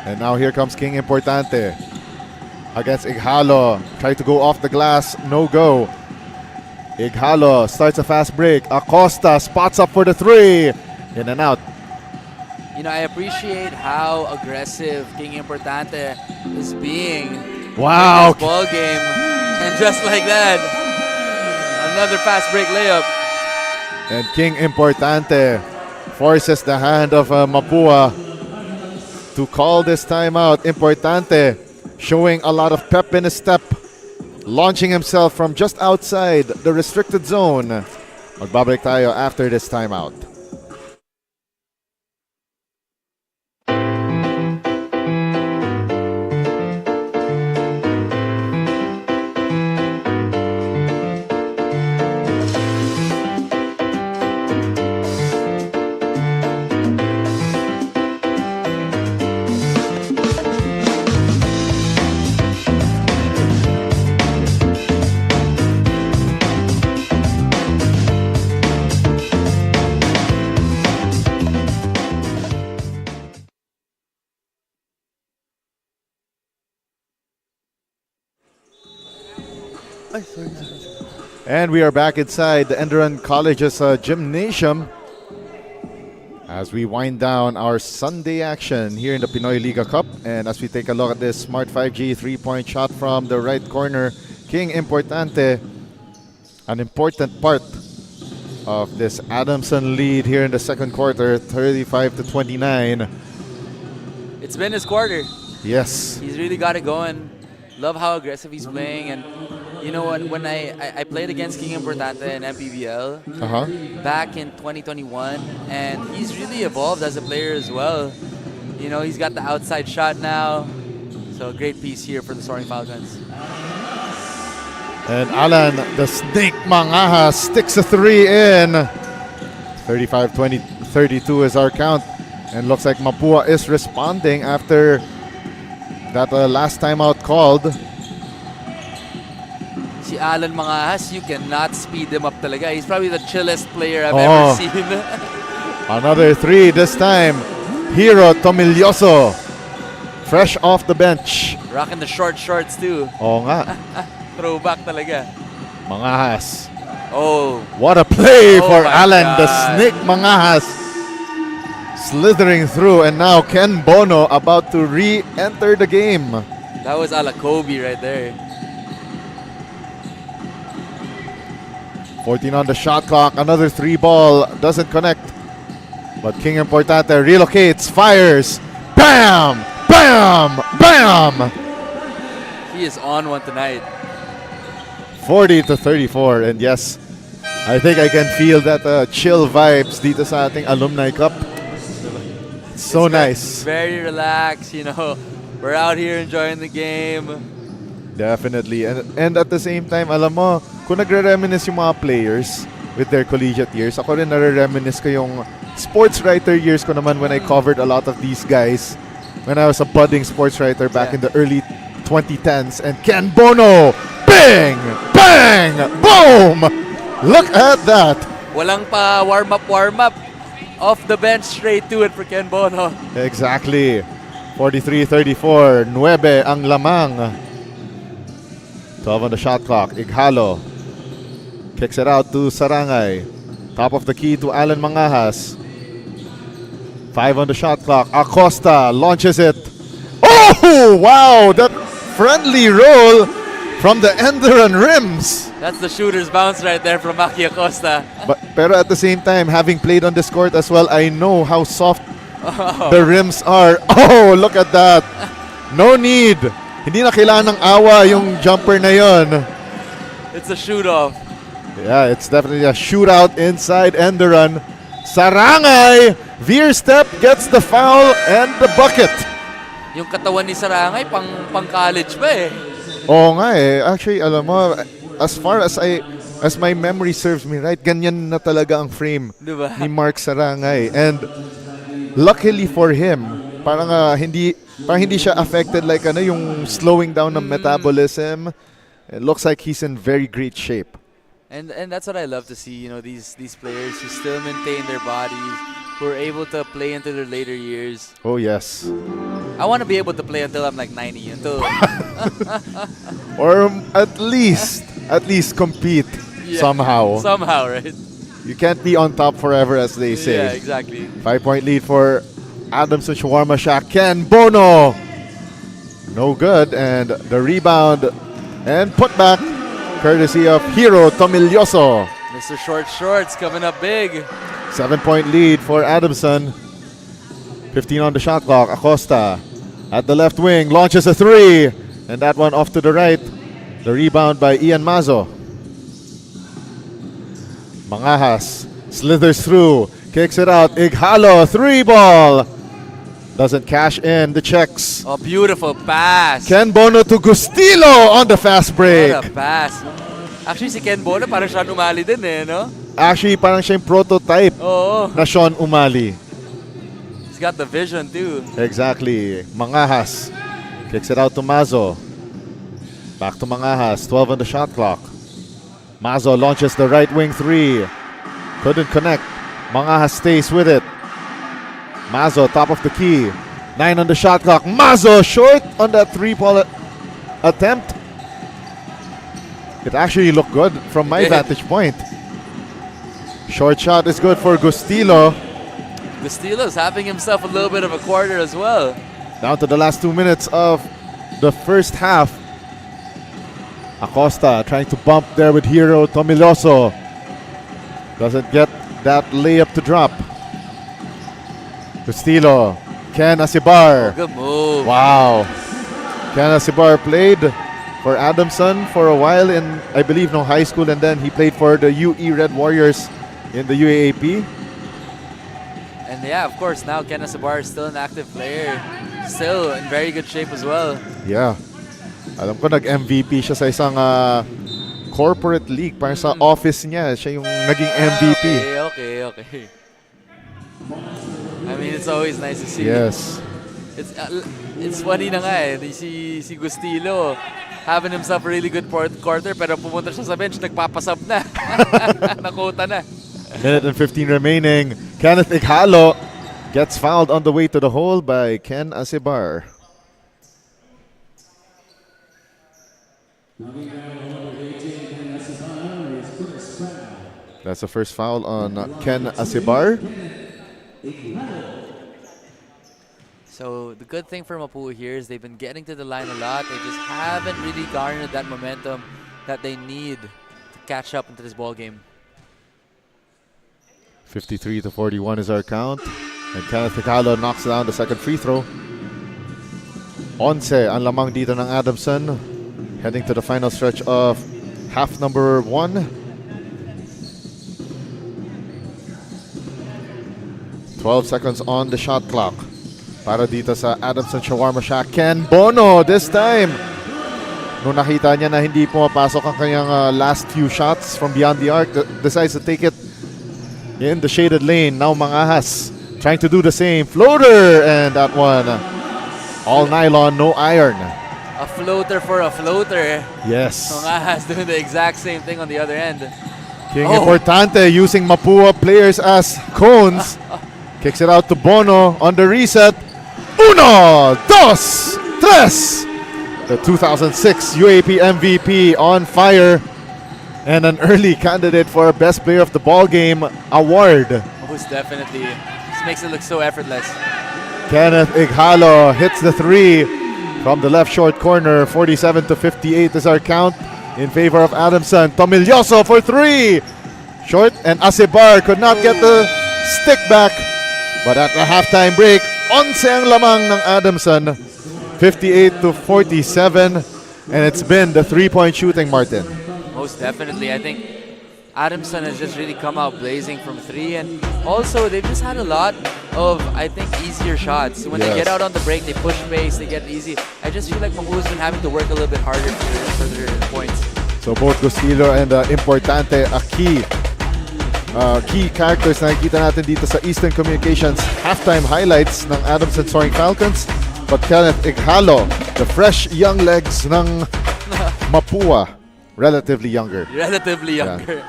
And now here comes King Importante against Ighalo. Try to go off the glass, no go. Ighalo starts a fast break. Acosta spots up for the 3. In and out. You know, I appreciate how aggressive King Importante is being Wow. in this ball game. And just like that, another fast break layup. And King Importante forces the hand of Mapua to call this timeout. Importante showing a lot of pep in his step, launching himself from just outside the restricted zone. Magbabalik tayo after this timeout. And we are back inside the ENDERUN College's gymnasium as we wind down our Sunday action here in the Pinoyliga Cup. And as we take a look at this Smart 5G 3-point shot from the right corner, King Importante, an important part of this Adamson lead here in the second quarter, 35-29. It's been his quarter. Yes. He's really got it going. Love how aggressive he's playing. And you know what? When I played against King Importante in MPBL back in 2021, and he's really evolved as a player as well. You know, he's got the outside shot now. So a great piece here for the Soaring Falcons. And Alan, the Snake Mangaha, sticks a 3 in. 35-32 is our count. And looks like Mapua is responding after that last timeout called. Si Alan Mangahas, you cannot speed him up talaga. He's probably the chillest player I've ever seen. Another 3 this time. Hero Tomilioso, fresh off the bench. Rocking the short shorts too. Oo nga, Throwback talaga. Mangahas. Oh, What a play Oh for my Alan, the God. Snake Mangahas. Slithering through, and now Ken Bono about to re-enter the game. that was ala Kobe right there. 14 on the shot clock, another 3 ball, doesn't connect. But King Importante relocates, fires, bam, bam, bam! He is on one tonight. 40-34, and yes, I think I can feel that chill vibes dito sa ating Alumni Cup. So nice. Very relaxed, you know. We're out here enjoying the game. Definitely. And at the same time, alam mo, kung nagre-reminisce yung mga players with their collegiate years, ako rin nare-reminisce ko yung sports writer years ko naman when I covered a lot of these guys when I was a budding sports writer back in the early 2010s. And Ken Bono, bang, bang, boom! Look at that. Walang pa warm up. Off the bench straight to it for Ken Bono. Exactly. 43-34, 9 ang lamang. 12 on the shot clock. Ighalo kicks it out to Sarangay. Top of the key to Alan Mangahas. 5 on the shot clock. Acosta launches it. Oh, wow! That friendly roll from the Enderuran rims. That's the shooter's bounce right there from Maki Acosta. Pero at the same time, having played on this court as well, I know how soft the rims are. Oh, look at that. No need. Hindi na kailangan ng awa yung jumper na yon. It's a shoot-off. Yeah, it's definitely a shootout inside Enderuran. Sarangay, veer step, gets the foul and the bucket. Yung katawan ni Sarangay, pang college ba eh. Oo nga eh. Actually, alam mo, as far as my memory serves me right, ganyan na talaga ang frame Diba? ni Mark Sarangay. And luckily for him, parang hindi siya affected like yung slowing down ng metabolism. It looks like he's in very great shape. And that's what I love to see, these players who still maintain their bodies, who are able to play into their later years. Oh yes. I want to be able to play until I'm like 90, Or at least compete somehow. Somehow, right? You can't be on top forever, as they say. Yeah, exactly. 5-point lead for Adamson Shawarma-Shack. Ken Bono. No good. And the rebound and put back courtesy of Hero Tomilioso. Mr. Short Shorts coming up big. 7-point lead for Adamson. 15 on the shot clock. Acosta at the left wing launches a three. And that one off to the right. The rebound by Ian Mazo. Mangahas slithers through. Kicks it out. Ighalo. Three ball. Doesn't cash in the checks. Oh, beautiful pass. Ken Bono to Gustilo on the fast break. What a pass. Actually, si Ken Bono parang siya umali din eh, no? Actually, parang siya yung prototype Oo. na Sean Umali. He's got the vision too. Exactly. Mangahas kicks it out to Mazo. Back to Mangahas. 12 on the shot clock. Mazo launches the right wing three. Couldn't connect. Mangahas stays with it. Mazo, top of the key. 9 on the shot clock. Mazo short on that three-ball attempt. It actually looked good from my vantage point. Short shot is good for Gustilo. Gustilo's having himself a little bit of a quarter as well. Down to the last 2 minutes of the first half. Acosta trying to bump there with Hero Tomiloso. Doesn't get that layup to drop. Gustilo. Ken Asibar. Good move. Wow. Ken Asibar played for Adamson for a while in, I believe, high school, and then he played for the UE Red Warriors in the UAAP. And yeah, of course, now Ken Asabar is still an active player. Still in very good shape as well. Yeah. Alam ko nag-MVP siya sa isang corporate league. Parang sa office niya, siya yung naging MVP. Okay. I mean, it's always nice to see. Yes. It's funny na nga eh. Si Gustilo having himself a really good quarter, pero pumunta siya sa bench, nagpapasab na. Nakota na. Minute and 15 remaining. Kenneth Ighalo gets fouled on the way to the hole by Ken Asibar. That's the first foul on Ken Asibar. So the good thing for Mapua here is they've been getting to the line a lot. They just haven't really garnered that momentum that they need to catch up into this ball game. 53-41 is our count. And Kenneth Ighalo knocks down the second free throw. 11 ang lamang dito ng Adamson. Heading to the final stretch of half number 1. 12 seconds on the shot clock. Para dito sa Adamson Shawarma-Shack. Ken Bono this time. Nung nakita niya na hindi pumapasok ang kanyang last few shots from beyond the arc, decides to take it in the shaded lane. Now Mangahas trying to do the same. Floater! And that one, all nylon, no iron. A floater for a floater. Yes. Mangahas doing the exact same thing on the other end. King Importante using Mapua players as cones. Kicks it out to Bono on the reset. Uno, dos, tres. The 2006 UAP MVP on fire and an early candidate for Best Player of the Ball Game award. Most definitely. This makes it look so effortless. Kenneth Ighalo hits the three from the left short corner. 47-58 is our count in favor of Adamson. Tomilloso for three. Short, and Acebar could not get the stick back. But at the halftime break, 11 ang lamang ng Adamson. 58-47. And it's been the three-point shooting, Martin. Most definitely. I think Adamson has just really come out blazing from three, and also they've just had a lot of, I think, easier shots. When they Yes. get out on the break, they push pace, they get easy. I just feel like Mapua's been having to work a little bit harder for their points. So both Gustilo and Importante, a key characters na nakikita natin dito sa Eastern Communications halftime highlights ng Adamson Soaring Falcons. But Kenneth Ighalo, the fresh young legs ng Mapua, relatively younger. Relatively younger.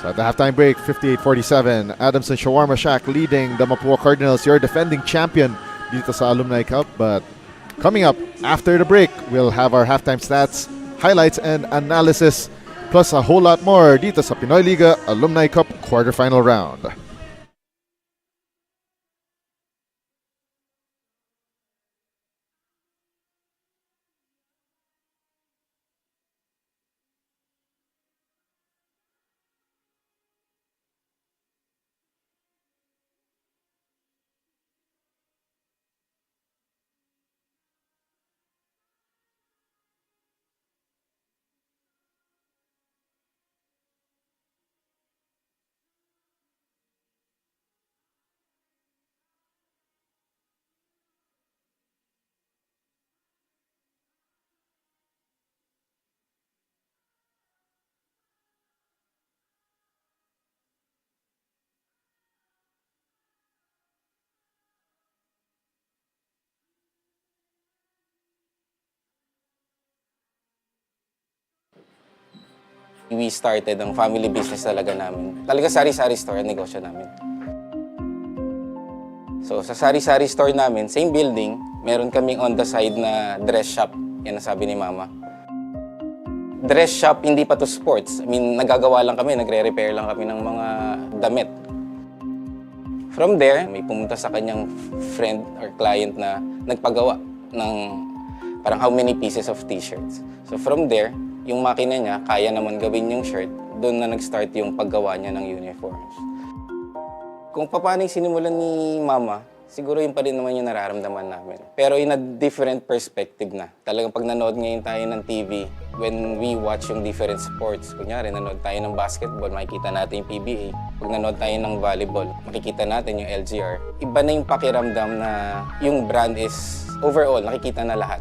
So at the halftime break, 58-47, Adamson Shawarma-Shack leading the Mapua Cardinals, your defending champion dito sa Alumni Cup. But coming up after the break, we'll have our halftime stats, highlights, and analysis, plus a whole lot more dito sa Pinoyliga Alumni Cup quarterfinal round. We started ang family business talaga namin. Talaga sari-sari store ang negosyo namin. So sa sari-sari store namin, same building, meron kaming on the side na dress shop. Yan ang sabi ni Mama. Dress shop, hindi pa to sports. I mean, nagagawa lang kami, nagre-repair lang kami ng mga damit. From there, may pumunta sa kanyang friend or client na nagpagawa ng parang how many pieces of t-shirts. So from there, yung makina niya, kaya naman gawin yung shirt, doon na nag-start yung paggawa niya ng uniforms. Kung paano yung sinimulan ni Mama, siguro yun pa rin naman yung nararamdaman namin. Pero in a different perspective na. Talagang pag nanood ngayon tayo ng TV, when we watch yung different sports, kunyari nanood tayo ng basketball, makikita natin yung PBA. Pag nanood tayo ng volleyball, makikita natin yung LGR. Iba na yung pakiramdam na yung brand is overall, nakikita na lahat.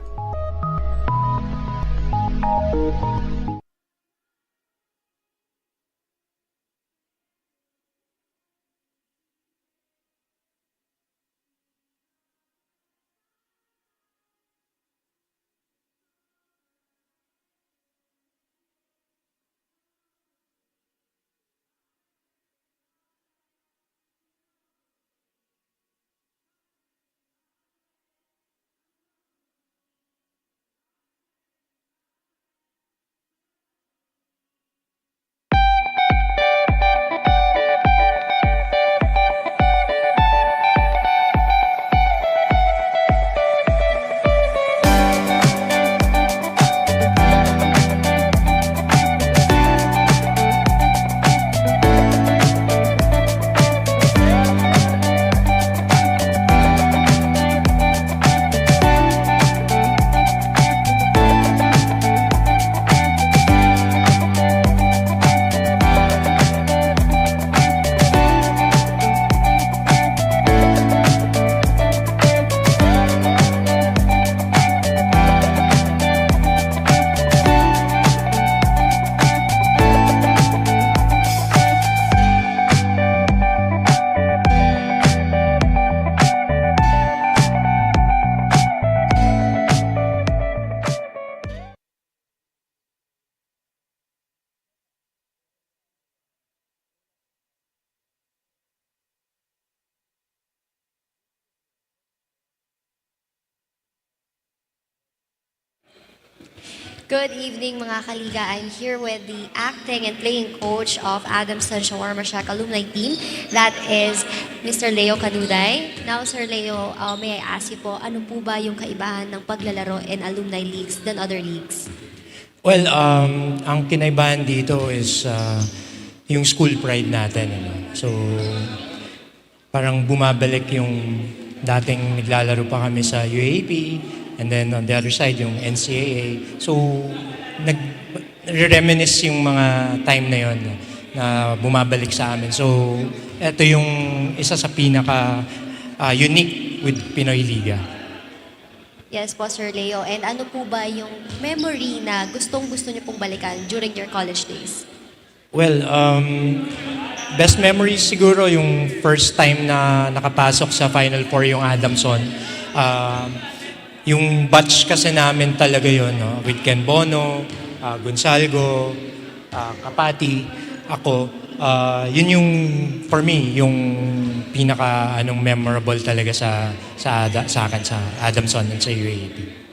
Good evening mga kaliga. I'm here with the acting and playing coach of Adamson Shawarma-Shack alumni team. That is Mr. Leo Canuday. Now, Sir Leo, may I ask you po, ano po ba yung kaibahan ng paglalaro in alumni leagues than other leagues? Well, ang kinaibahan dito is yung school pride natin. Ano? So, parang bumabalik yung dating naglalaro pa kami sa UAP and then on the other side yung NCAA. So, nag-reminisce yung mga time na yon na bumabalik sa amin. So, ito yung isa sa pinaka unique with Pinoyliga. Yes po, Sir Leo. And ano po ba yung memory na gustong-gusto niyo pong balikan during your college days? Well, best memories siguro yung first time na nakapasok sa Final Four yung Adamson. Yung batch kasi namin talaga yon, no? With Ken Bono, Gonsalgo, Kapati, ako. Yun yung, for me, yung pinaka memorable talaga sa akin sa Adamson and sa UAP.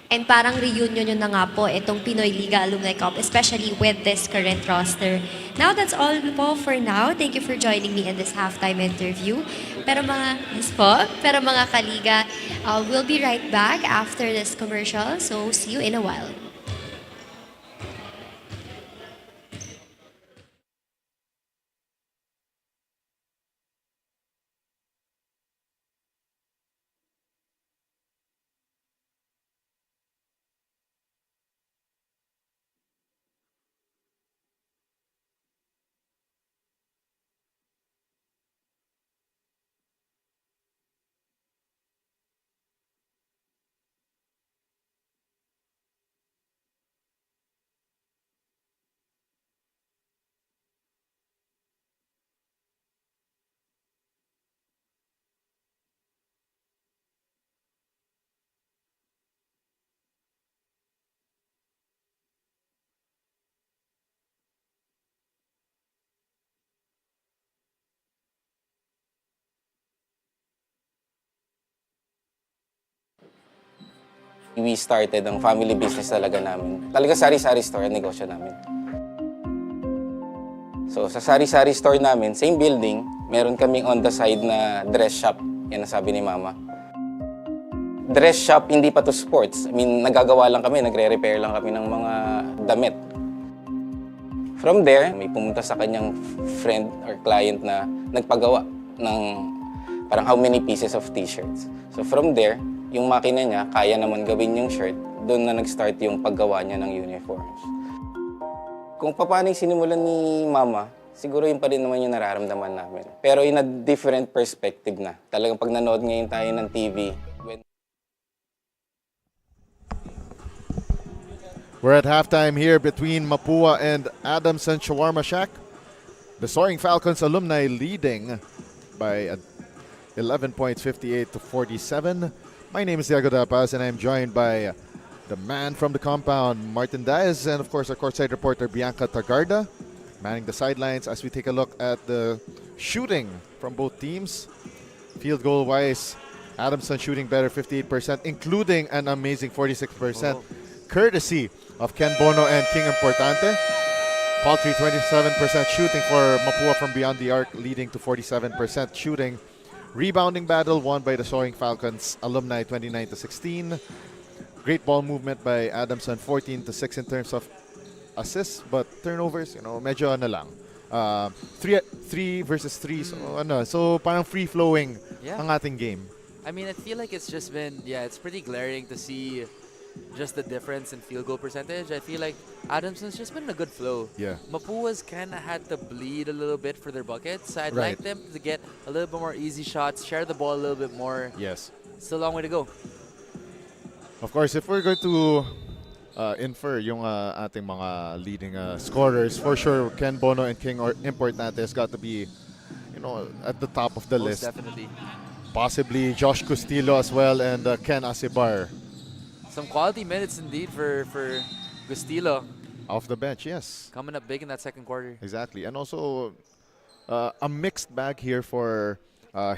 And parang reunion yun na nga po itong Pinoyliga Alumni Cup, especially with this current roster. Now, that's all po for now. Thank you for joining me in this halftime interview. Pero mga kaliga, we'll be right back after this commercial. So, see you in a while. We started ang family business talaga namin. Talaga sari-sari store ang negosyo namin. So sa sari-sari store namin, same building, meron kaming on the side na dress shop. Yan ang sabi ni Mama. Dress shop, hindi pa to sports. I mean, nagagawa lang kami, nagre-repair lang kami ng mga damit. From there, may pumunta sa kanyang friend or client na nagpagawa ng parang how many pieces of t-shirts. So from there, yung makina niya, kaya naman gawin yung shirt, doon na nag-start yung paggawa niya ng uniforms. Kung paano yung sinimulan ni Mama, siguro yun pa rin naman yung nararamdaman namin. Pero in a different perspective na. Talagang pag nanood ngayon tayo ng TV, We're at halftime here between Mapua and Adamson Shawarma-Shack. The Soaring Falcons alumni leading by 11 points, 58 to 47. My name is Diego Dapaz, and I'm joined by the man from the compound, Martin Diaz, and of course our courtside reporter, Bianca Tagarda, manning the sidelines as we take a look at the shooting from both teams. Field goal-wise, Adamson shooting better, 58%, including an amazing 46%, courtesy of Ken Bono and King Importante. Paltry 27% shooting for Mapua from beyond the arc, leading to 47% shooting. Rebounding battle won by the Soaring Falcons alumni 29 to 16. Great ball movement by Adamson 14 to 6 in terms of assists, but turnovers, medyo lang. 3 versus 3, so parang free flowing ang ating game. I mean, I feel like it's just been, it's pretty glaring to see just the difference in field goal percentage. I feel like Adamson's just been in a good flow. Yeah. Mapua's kind of had to bleed a little bit for their buckets. I'd Right. like them to get a little bit more easy shots, share the ball a little bit more. Yes. Still a long way to go. Of course, if we're going to infer yung ating mga leading scorers, for sure, Ken Bono and King Importante has got to be, at the top of the Most list. definitely. Possibly Josh Custillo as well and Ken Asibar. Some quality minutes indeed for Gustilo. Off the bench, yes. Coming up big in that second quarter. Exactly. And also a mixed bag here for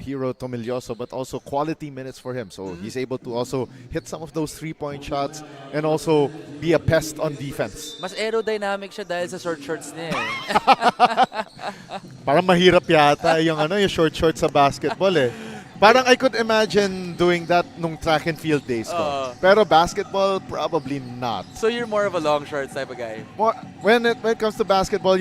Hero Tomilioso, but also quality minutes for him. So he's able to also hit some of those 3-point shots and also be a pest on defense. Mas aerodynamic siya dahil sa short shorts niya eh. Parang mahirap yata yung yung short shorts sa basketball eh. Parang I could imagine doing that nung track and field days ko. Pero basketball, probably not. So you're more of a long shorts type of guy? More, when it comes to basketball,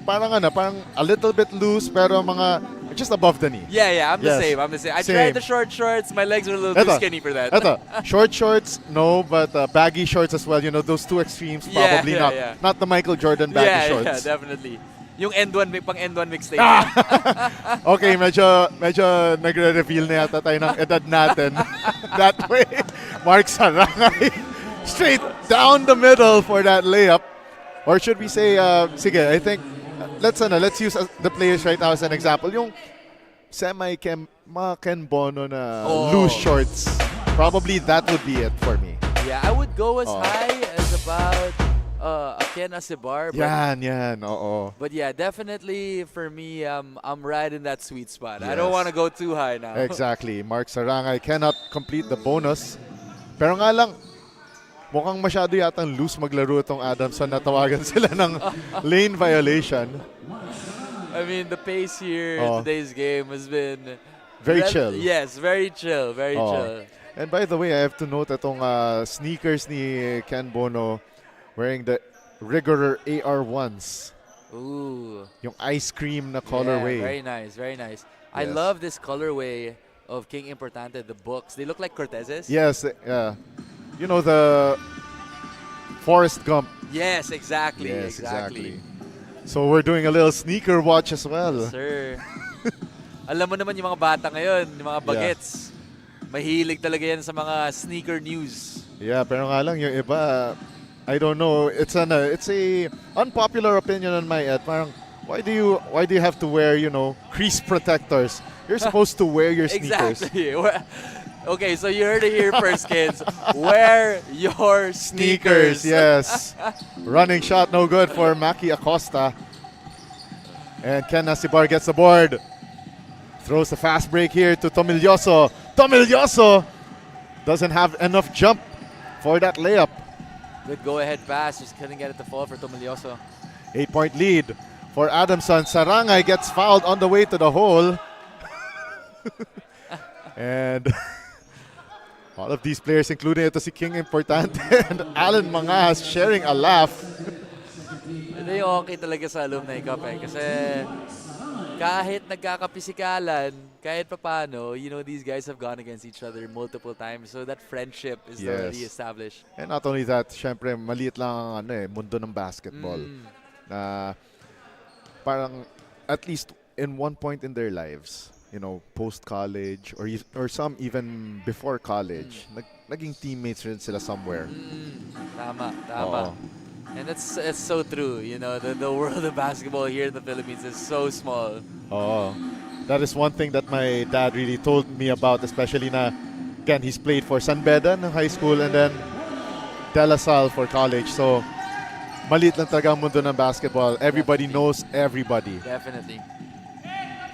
parang a little bit loose, pero mga just above the knee. Yeah, I'm the Yes. same. I'm the same. I Same. tried the short shorts. My legs were a little too skinny for that. Short shorts, no, but baggy shorts as well. Those two extremes, probably not. Yeah. Not the Michael Jordan baggy shorts. Yeah, definitely. Yung pang end one mixtape. Okay, medyo nagre-reveal na yata tayo ng edad natin. That way, Mark Sarangay, straight down the middle for that layup. Or should we say, sige, I think, let's use the players right now as an example. Yung Ken Bono na loose shorts. Probably that would be it for me. Yeah, I would go as high as about a Ken Asibar. Yan, oo. But yeah, definitely for me, I'm right in that sweet spot. I Yes. don't want to go too high now. Exactly. Mark Sarangay cannot complete the bonus. Pero nga lang, mukhang masyado yatang loose maglaro itong Adamson na tawagan sila ng lane violation. I mean, the pace here in today's game has been Very chill. Yes, very chill, very chill. And by the way, I have to note itong sneakers ni Ken Bono wearing the Rigor AR1s. Ooh. Yung ice cream na colorway. Yeah, very nice, very nice. I Yes. love this colorway of King Importante, the books. They look like Cortezes. Yes, the Forrest Gump. Yes, exactly. Yes, exactly. So we're doing a little sneaker watch as well. Sir. Alam mo naman yung mga bata ngayon, yung mga bagets. Mahilig talaga yan sa mga sneaker news. Yeah, pero nga lang yung iba, I don't know. It's a unpopular opinion on my end. Parang why do you have to wear, crease protectors? You're supposed to wear your sneakers. Exactly. Okay, so you heard it here first, kids. Wear your sneakers. Yes. Running shot, no good for Maki Acosta. And Ken Asibar gets the board. Throws the fast break here to Tomilioso. Tomilioso doesn't have enough jump for that layup. Good go-ahead pass. Just couldn't get it to fall for Tomilioso. 8-point lead for Adamson. Sarangay gets fouled on the way to the hole. And all of these players, including ito si King Importante and Alan Mangas, sharing a laugh. Ito yung okay talaga sa Alumni Cup eh. Kasi kahit nagkakapisikalan, kahit papano, these guys have gone against each other multiple times. So that friendship is already established. And not only that, syempre, maliit lang ang mundo ng basketball. Na parang at least in one point in their lives, post-college or some even before college, naging teammates rin sila somewhere. Tama. And it's so true. The world of basketball here in the Philippines is so small. That is one thing that my dad really told me about, especially na, again, he's played for San Beda in high school and then De La Salle for college. So, maliit lang talaga ang mundo ng basketball. Everybody knows everybody. Definitely.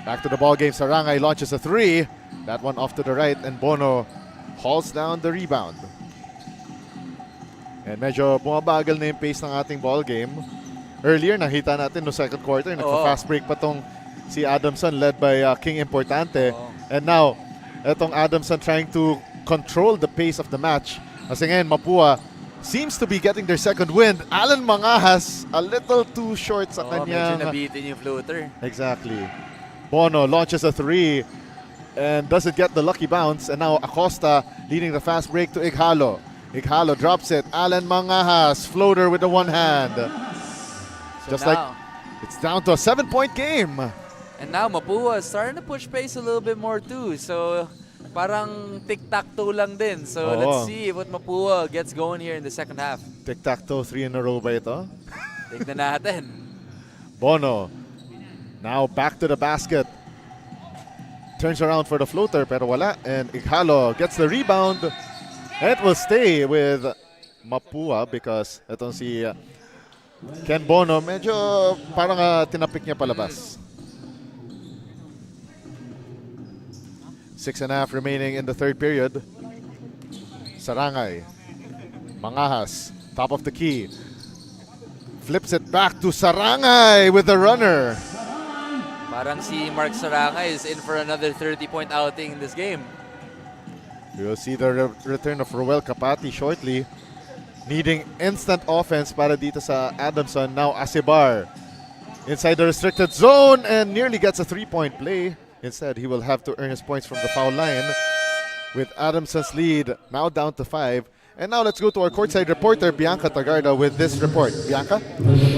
Back to the ball game. Sarangay launches a three. That one off to the right, and Bono hauls down the rebound. And medyo bumabagal na yung pace ng ating ball game. Earlier, nakita natin no second quarter, nagpa-fast break pa tong si Adamson led by King Importante. And now, etong Adamson trying to control the pace of the match. Kasi ngayon, Mapua seems to be getting their second win. Alan Mangahas, a little too short sa kanyang... Medyo nabitin yung floater. Exactly. Bono launches a three and doesn't get the lucky bounce. And now Acosta leading the fast break to Ighalo. Ighalo drops it. Alan Mangahas, floater with the one hand. So Just like it's down to a 7-point game. And now Mapua is starting to push pace a little bit more too. So parang tic-tac-toe lang din. So let's see what Mapua gets going here in the second half. Tic-tac-toe, 3 in a row ba ito? Tignan natin. Bono now back to the basket. Turns around for the floater pero wala. And Ighalo gets the rebound. And it will stay with Mapua because itong si Ken Bono medyo parang tinapik niya palabas. 6.5 remaining in the third period. Sarangay. Mangahas. Top of the key. Flips it back to Sarangay with the runner. Parang si Mark Sarangay is in for another 30-point outing in this game. We will see the return of Roel Capati shortly. Needing instant offense para dito sa Adamson. Now Asibar inside the restricted zone and nearly gets a 3-point play. Instead, he will have to earn his points from the foul line with Adamson's lead now down to 5. And now let's go to our courtside reporter, Bianca Tagarda, with this report. Bianca?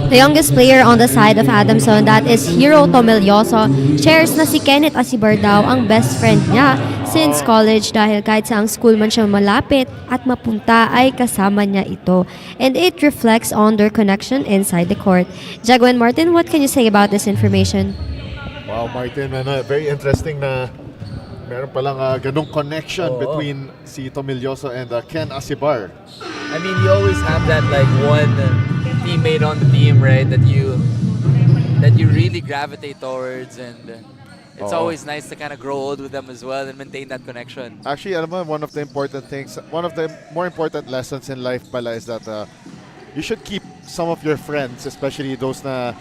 The youngest player on the side of Adamson, that is Hero Tomelioso, shares na si Kenneth Asibar daw ang best friend niya since college dahil kahit sa ang school man siya malapit at mapunta ay kasama niya ito. And it reflects on their connection inside the court. Jaguan Martin, what can you say about this information? Wow, Martin, very interesting na meron palang ganong connection between si Tomilioso and Ken Asibar. I mean, you always have that like one teammate on the team, right? That you really gravitate towards, and it's always nice to kind of grow old with them as well and maintain that connection. Actually, alam mo, one of the important things, one of the more important lessons in life pala is that you should keep some of your friends, especially those na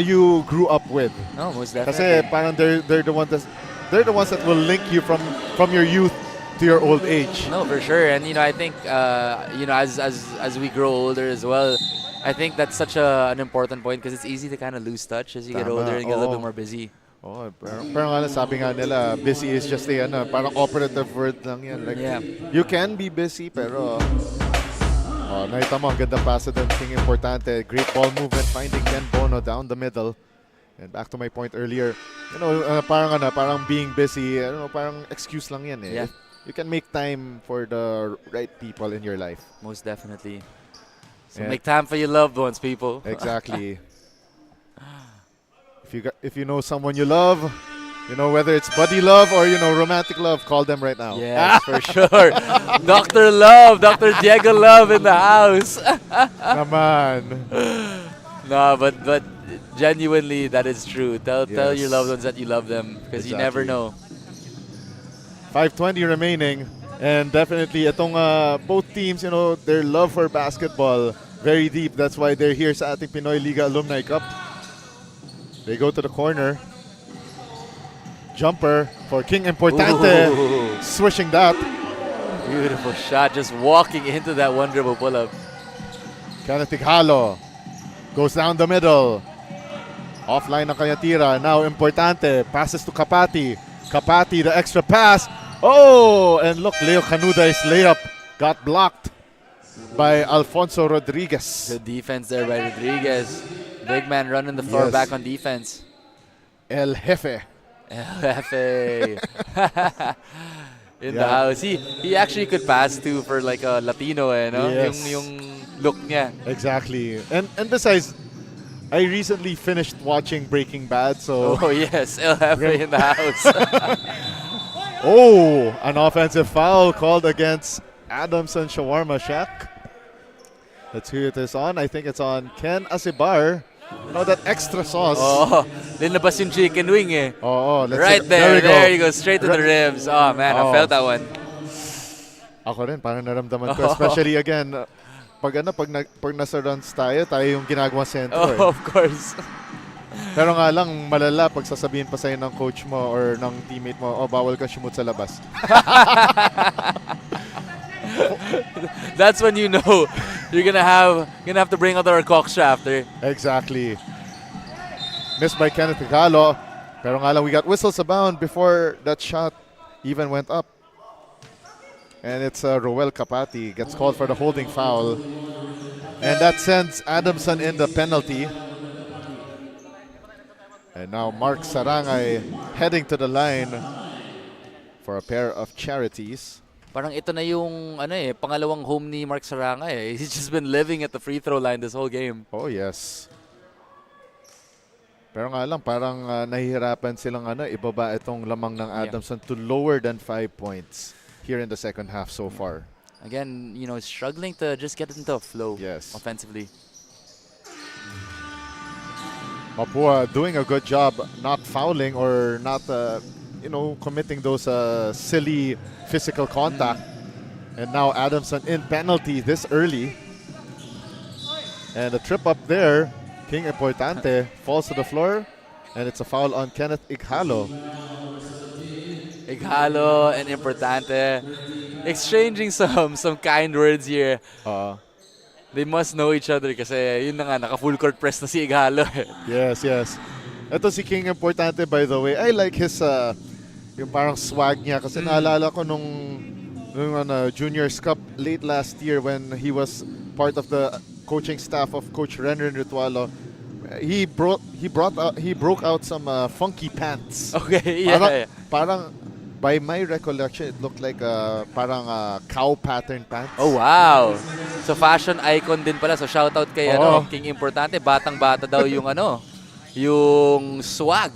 you grew up with. No, most definitely. Kasi parang they're the ones that will link you from your youth to your old age. No, for sure. And I think as we grow older as well, I think that's such an important point because it's easy to kind of lose touch as you get older and get a little bit more busy. Oh, pero nga sabi nga nila, busy is just a parang operative word lang yan. Like, you can be busy pero nakita mo ang ganda pasa doon, ting importante. Great ball movement, finding Ken Bono down the middle. And back to my point earlier, parang being busy, parang excuse lang yan eh. Yeah. You can make time for the right people in your life. Most definitely. So make time for your loved ones, people. Exactly. If you know someone you love, whether it's buddy love or romantic love, call them right now. Yes, for sure. Dr. Love, Dr. Diego Love in the house. Naman. No, but genuinely, that is true. Tell your loved ones that you love them because you never know. 5:20 remaining, and definitely itong both teams, their love for basketball very deep. That's why they're here sa ating Pinoyliga Alumni Cup. They go to the corner. Jumper for King Importante. Ooh. Swishing that. Beautiful shot, just walking into that one dribble pull-up. Kenneth Tighalo goes down the middle. Offline ang kanya tira. Now Importante passes to Capati. Capati, the extra pass. Oh, and look, Leo Canuday's layup got blocked by Alfonso Rodriguez. Good defense there by Rodriguez. Big man running the floor back on defense. El Jefe. LFA. In the house. He actually could pass too for like a Latino, no? Yes. Yung look niya. Exactly. And besides, I recently finished watching Breaking Bad, so... Oh yes, LFA in the house. Oh, an offensive foul called against Adamson Shawarma-Shack. Let's hear it is on. I think it's on Ken Asibar. That extra sauce. Oh, linabas yung chicken wing eh. Right there. There you go. Straight to the ribs. Oh man, I felt that one. Ako rin, parang naramdaman ko. Especially again, pag nasa runs tayo yung ginagawa sentro. Oh, of course. Pero nga lang, malala pag sasabihin pa sa'yo ng coach mo or ng teammate mo, bawal ka shoot sa labas. That's when you know you're gonna have to bring out our cock after. Exactly. Missed by Kenneth Tighalo. Pero nga lang, we got whistles abound before that shot even went up. And it's Roel Capati gets called for the holding foul. And that sends Adamson in the penalty. And now Mark Sarangay heading to the line for a pair of charities. Parang ito na yung pangalawang home ni Mark Sarangay. He's just been living at the free throw line this whole game. Oh yes. Pero nga lang, parang nahihirapan silang ibaba itong lamang ng Adamson to lower than 5 points here in the second half so far. Again, struggling to just get into a flow offensively. Mapua doing a good job not fouling or not committing those silly physical contact. And now Adamson in penalty this early. And a trip up there. King Importante falls to the floor. And it's a foul on Kenneth Ighalo. Ighalo and Importante exchanging some kind words here. They must know each other kasi yun na nga, naka-full court press na si Ighalo. Yes. Ito si King Importante, by the way. I like his yung parang swag niya kasi naalala ko nung Juniors Cup late last year when he was part of the coaching staff of Coach Renren Ritualo. He broke out some funky pants. Okay, yeah. Parang by my recollection, it looked like parang cow pattern pants. Oh, wow. So fashion icon din pala. So shout out kay King Importante. Batang-bata daw yung yung swag.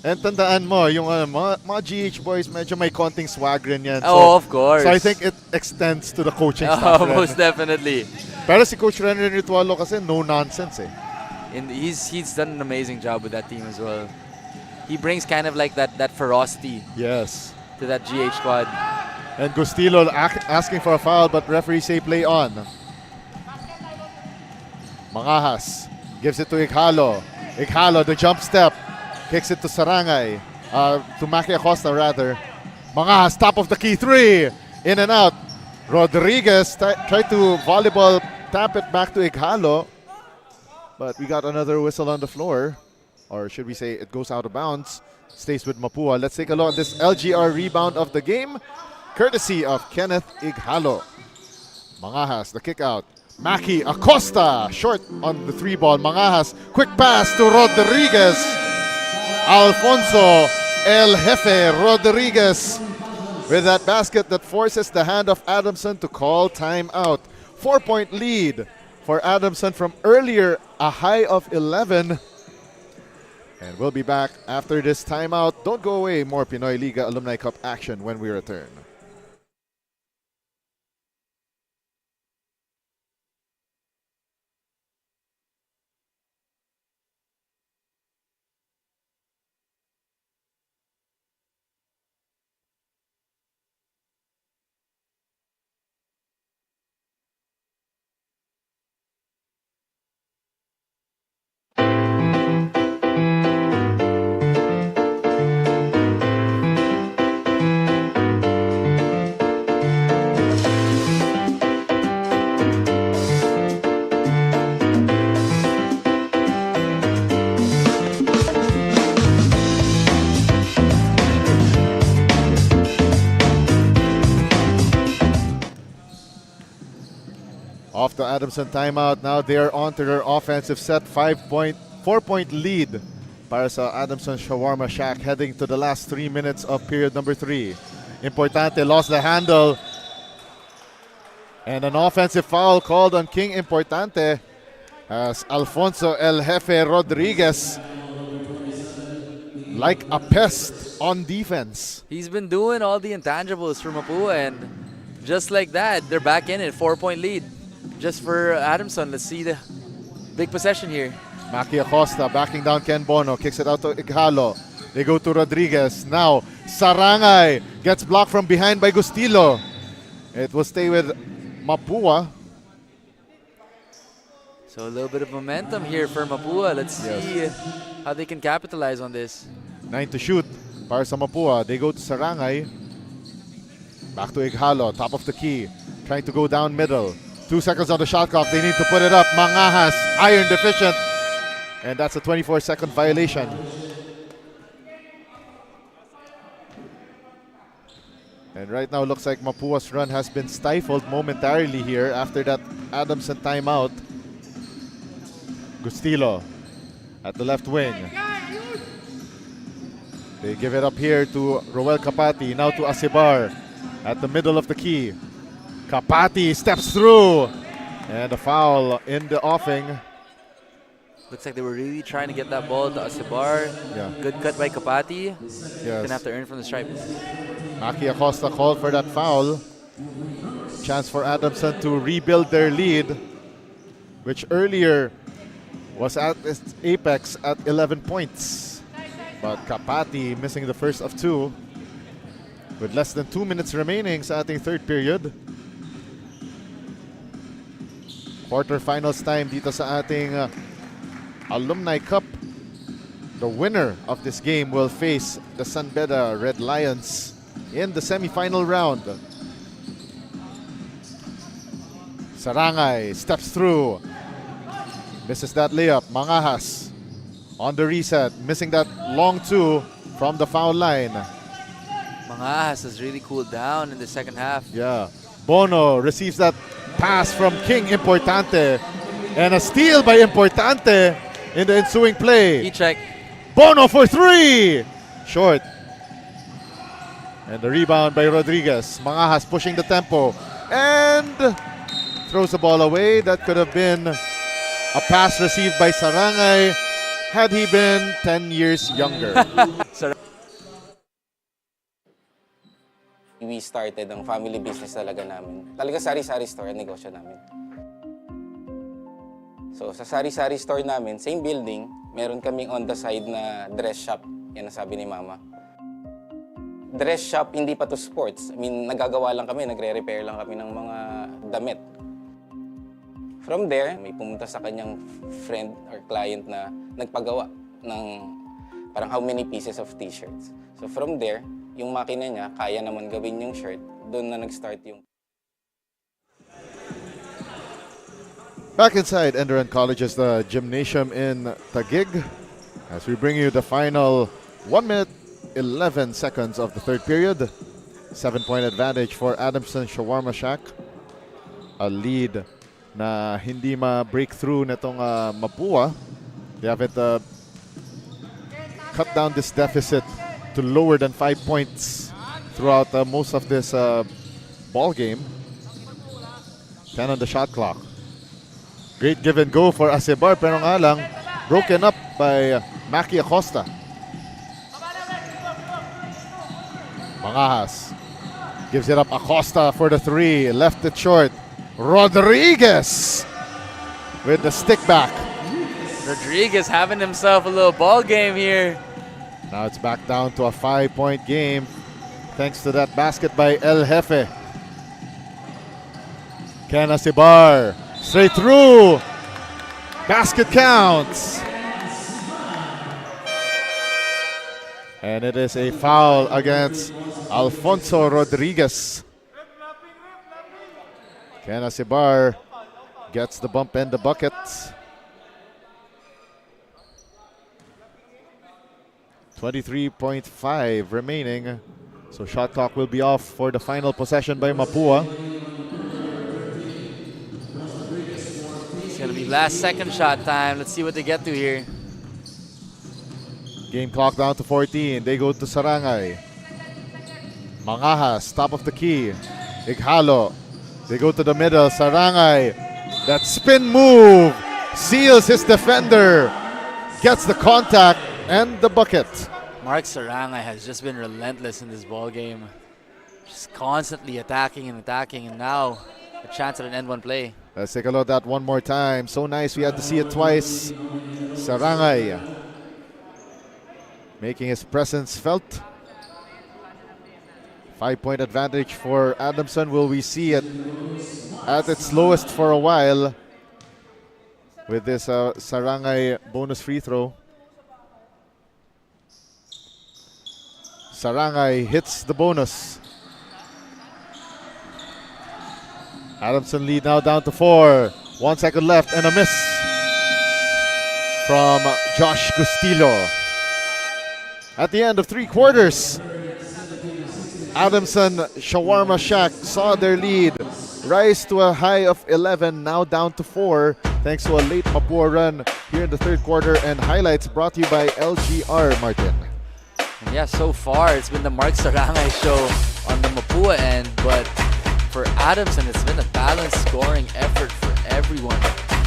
And tandaan mo, yung mga GH boys, medyo may konting swag rin yan. So, of course. So I think it extends to the coaching staff. Most definitely. Pero si Coach Renren Ritualo kasi no nonsense eh. And he's done an amazing job with that team as well. He brings kind of like that ferocity. Yes. To that GH squad. And Gustilo asking for a foul, but referee say play on. Mangahas gives it to Ighalo. Ighalo, the jump step. Kicks it to Sarangay. To Maki Acosta, rather. Mangahas, top of the key, 3. In and out. Rodriguez tried to volleyball tap it back to Ighalo. But we got another whistle on the floor. Or should we say it goes out of bounds. Stays with Mapua. Let's take a look at this LGR rebound of the game. Courtesy of Kenneth Ighalo. Mangahas, the kick out. Maki Acosta, short on the 3 ball. Mangahas, quick pass to Rodriguez. Alfonso El Jefe Rodriguez with that basket that forces the hand of Adamson to call timeout. 4-point lead for Adamson from earlier, a high of 11. And we'll be back after this timeout. Don't go away. More Pinoyliga Alumni Cup action when we return. Off the Adamson timeout. Now they are on to their offensive set. 4-point lead para sa Adamson Shawarma-Shack heading to the last 3 minutes of period number 3. Importante lost the handle. And an offensive foul called on King Importante as Alfonso El Jefe Rodriguez, like a pest on defense. He's been doing all the intangibles for Mapua, and just like that, they're back in it. 4-point lead. Just for Adamson, let's see the big possession here. Maki Acosta backing down Ken Bono, kicks it out to Ighalo. They go to Rodriguez. Now Sarangay gets blocked from behind by Gustilo. It will stay with Mapua. So a little bit of momentum here for Mapua. Let's see how they can capitalize on this. 9 to shoot para sa Mapua. They go to Sarangay. Back to Ighalo, top of the key. Trying to go down middle. 2 seconds on the shot clock. They need to put it up. Mangahas, iron deficient. And that's a 24-second violation. And right now, looks like Mapua's run has been stifled momentarily here after that Adamson timeout. Gustilo at the left wing. They give it up here to Roel Capati. Now to Asibar at the middle of the key. Capati steps through. And a foul in the offing. Looks like they were really trying to get that ball to Asibar. Yeah. Good cut by Capati. Yes. Gonna have to earn from the stripe. Maki Acosta called for that foul. Chance for Adamson to rebuild their lead, which earlier was at its apex at 11 points. But Kapati missing the first of two with less than 2 minutes remaining sa ating third period. Quarterfinals time dito sa ating Alumni Cup. The winner of this game will face the San Beda Red Lions in the semifinal round. Sarangay steps through. Misses that layup. Mangahas on the reset. Missing that long two from the foul line. Mangahas has really cooled down in the second half. Yeah. Bono receives that pass from King Importante. And a steal by Importante in the ensuing play. E-check. Bono for three! Short. And the rebound by Rodriguez. Mangahas pushing the tempo. And throws the ball away. That could have been a pass received by Sarangay had he been 10 years younger. We started ang family business talaga namin. Talaga sari-sari store ang negosyo namin. So sa sari-sari store namin, same building, meron kaming on the side na dress shop. Yan ang sabi ni Mama. Dress shop, hindi pa to sports. I mean, nagagawa lang kami, nagre-repair lang kami ng mga damit. From there, may pumunta sa kanyang friend or client na nagpagawa ng parang how many pieces of t-shirts. So from there, yung makina niya, kaya naman gawin yung shirt, doon na nag-start yung... Back inside ENDERUN College's the gymnasium in Taguig as we bring you the final 1 minute 11 seconds of the third period. 7-point advantage for Adamson Shawarma-Shack. A lead na hindi ma-break through netong Mapua. They haven't cut down this deficit to lower than 5 points throughout most of this ball game. 10 on the shot clock. Great give and go for Acebar, pero nga lang broken up by Maki Acosta. Mangahas gives it up. Acosta for the three. Left it short. Rodriguez with the stick back. Rodriguez having himself a little ball game here. Now it's back down to a 5-point game thanks to that basket by El Jefe. Ken Acebar straight through. Basket counts. And it is a foul against Alfonso Rodriguez. Ken Acebar gets the bump and the bucket. 23.5 remaining. So shot clock will be off for the final possession by Mapua. It's going to be last second shot time. Let's see what they get to here. Game clock down to 14. They go to Sarangay. Mangahas, top of the key. Ighalo. They go to the middle. Sarangay. That spin move seals his defender. Gets the contact and the bucket. Mark Sarangay has just been relentless in this ball game. Just constantly attacking and attacking, and now a chance at an end one play. Let's take a look at that one more time. So nice we had to see it twice. Sarangay making his presence felt. 5-point advantage for Adamson. Will we see it at its lowest for a while with this Sarangay bonus free throw? Sarangay hits the bonus. Adamson lead now down to 4. 1 second left and a miss from Josh Gustillo. At the end of 3 quarters, Adamson Shawarma-Shack saw their lead rise to a high of 11, now down to 4, thanks to a late Mapua run here in the third quarter. And highlights brought to you by LGR, Martin. And yeah, so far it's been the Mark Sarangay show on the Mapua end, but for Adamson, it's been a balanced scoring effort for everyone.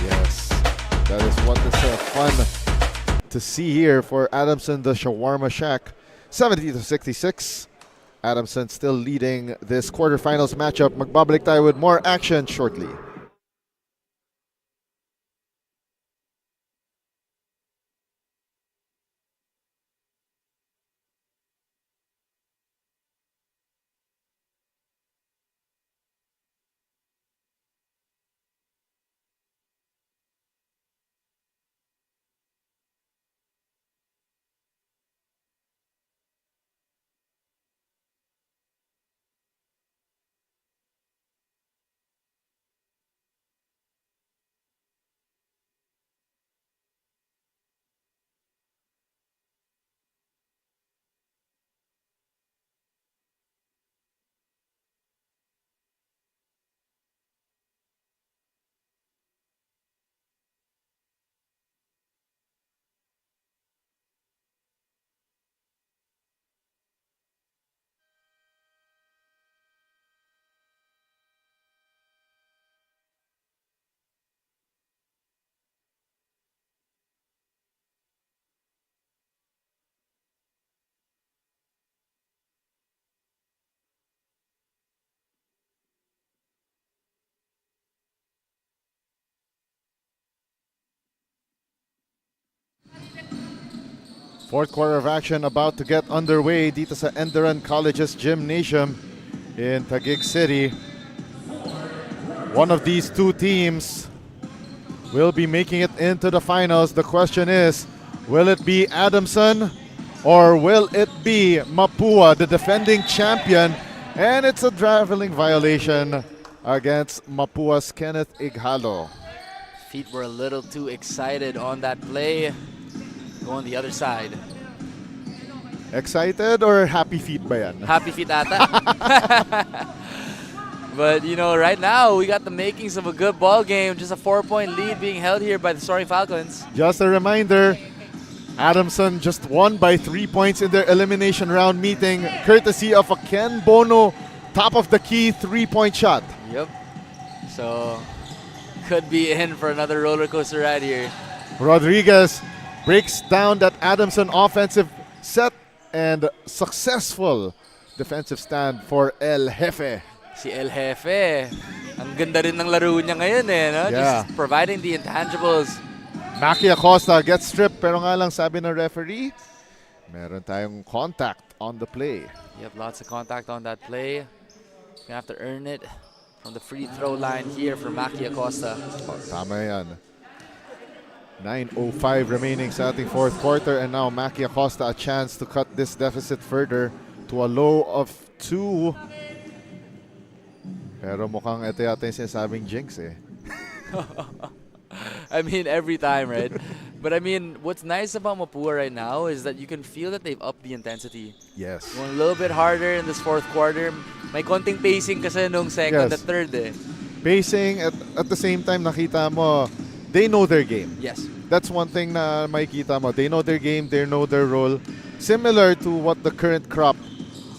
Yes, that is what is fun to see here for Adamson, the Shawarma-Shack. 70-66. Adamson still leading this quarterfinals matchup. Magbabalik tayo with more action shortly. Fourth quarter of action about to get underway dito sa ENDERUN College's Gymnasium in Taguig City. One of these two teams will be making it into the finals. The question is, will it be Adamson or will it be Mapua, the defending champion? And it's a traveling violation against Mapua's Kenneth Ighalo. Feet were a little too excited on that play. Go on the other side. Excited or happy feet ba yan? Happy feet ata. But, you know, right now, we got the makings of a good ball game. Just a 4-point lead being held here by the Soaring Falcons. Just a reminder, Adamson just won by 3 points in their elimination round meeting, courtesy of a Ken Bono top of the key 3-point shot. Yep. So, could be in for another roller coaster ride here. Rodriguez breaks down that Adamson offensive set and successful defensive stand for El Jefe. Si El Jefe, ang ganda rin ng laro niya ngayon eh, no? Yeah. Just providing the intangibles. Maki Acosta gets stripped, pero nga lang sabi ng referee, meron tayong contact on the play. You have lots of contact on that play. Gonna have to earn it from the free throw line here for Maki Acosta. Oh, tama yan. 9:05 remaining sa ating fourth quarter, and now Maki Acosta a chance to cut this deficit further to a low of 2. Pero mukhang ito yata yung sinasabing jinx eh. I mean, every time, right? But I mean, what's nice about Mapua right now is that you can feel that they've upped the intensity. Yes. Going a little bit harder in this fourth quarter. May konting pacing kasi nung second Yes. at third eh. Pacing, at the same time nakita mo, they know their game. Yes. That's one thing na makikita mo. They know their game, they know their role. Similar to what the current crop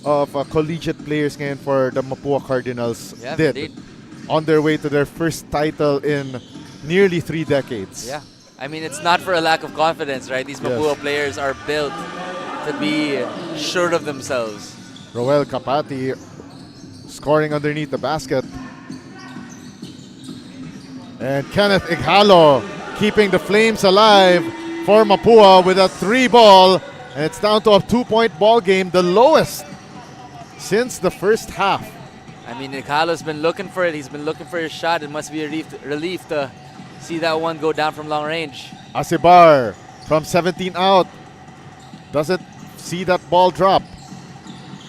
of collegiate players ngayon for the Mapua Cardinals Yeah, did. indeed. On their way to their first title in nearly 3 decades. Yeah. I mean, it's not for a lack of confidence, right? These Mapua players are built to be sure of themselves. Roel Capati scoring underneath the basket. And Kenneth Ighalo keeping the flames alive for Mapua with a 3-ball. And it's down to a 2-point ball game, the lowest since the first half. I mean, Ighalo's been looking for it. He's been looking for his shot. It must be a relief to see that one go down from long range. Asibar from 17 out doesn't see that ball drop.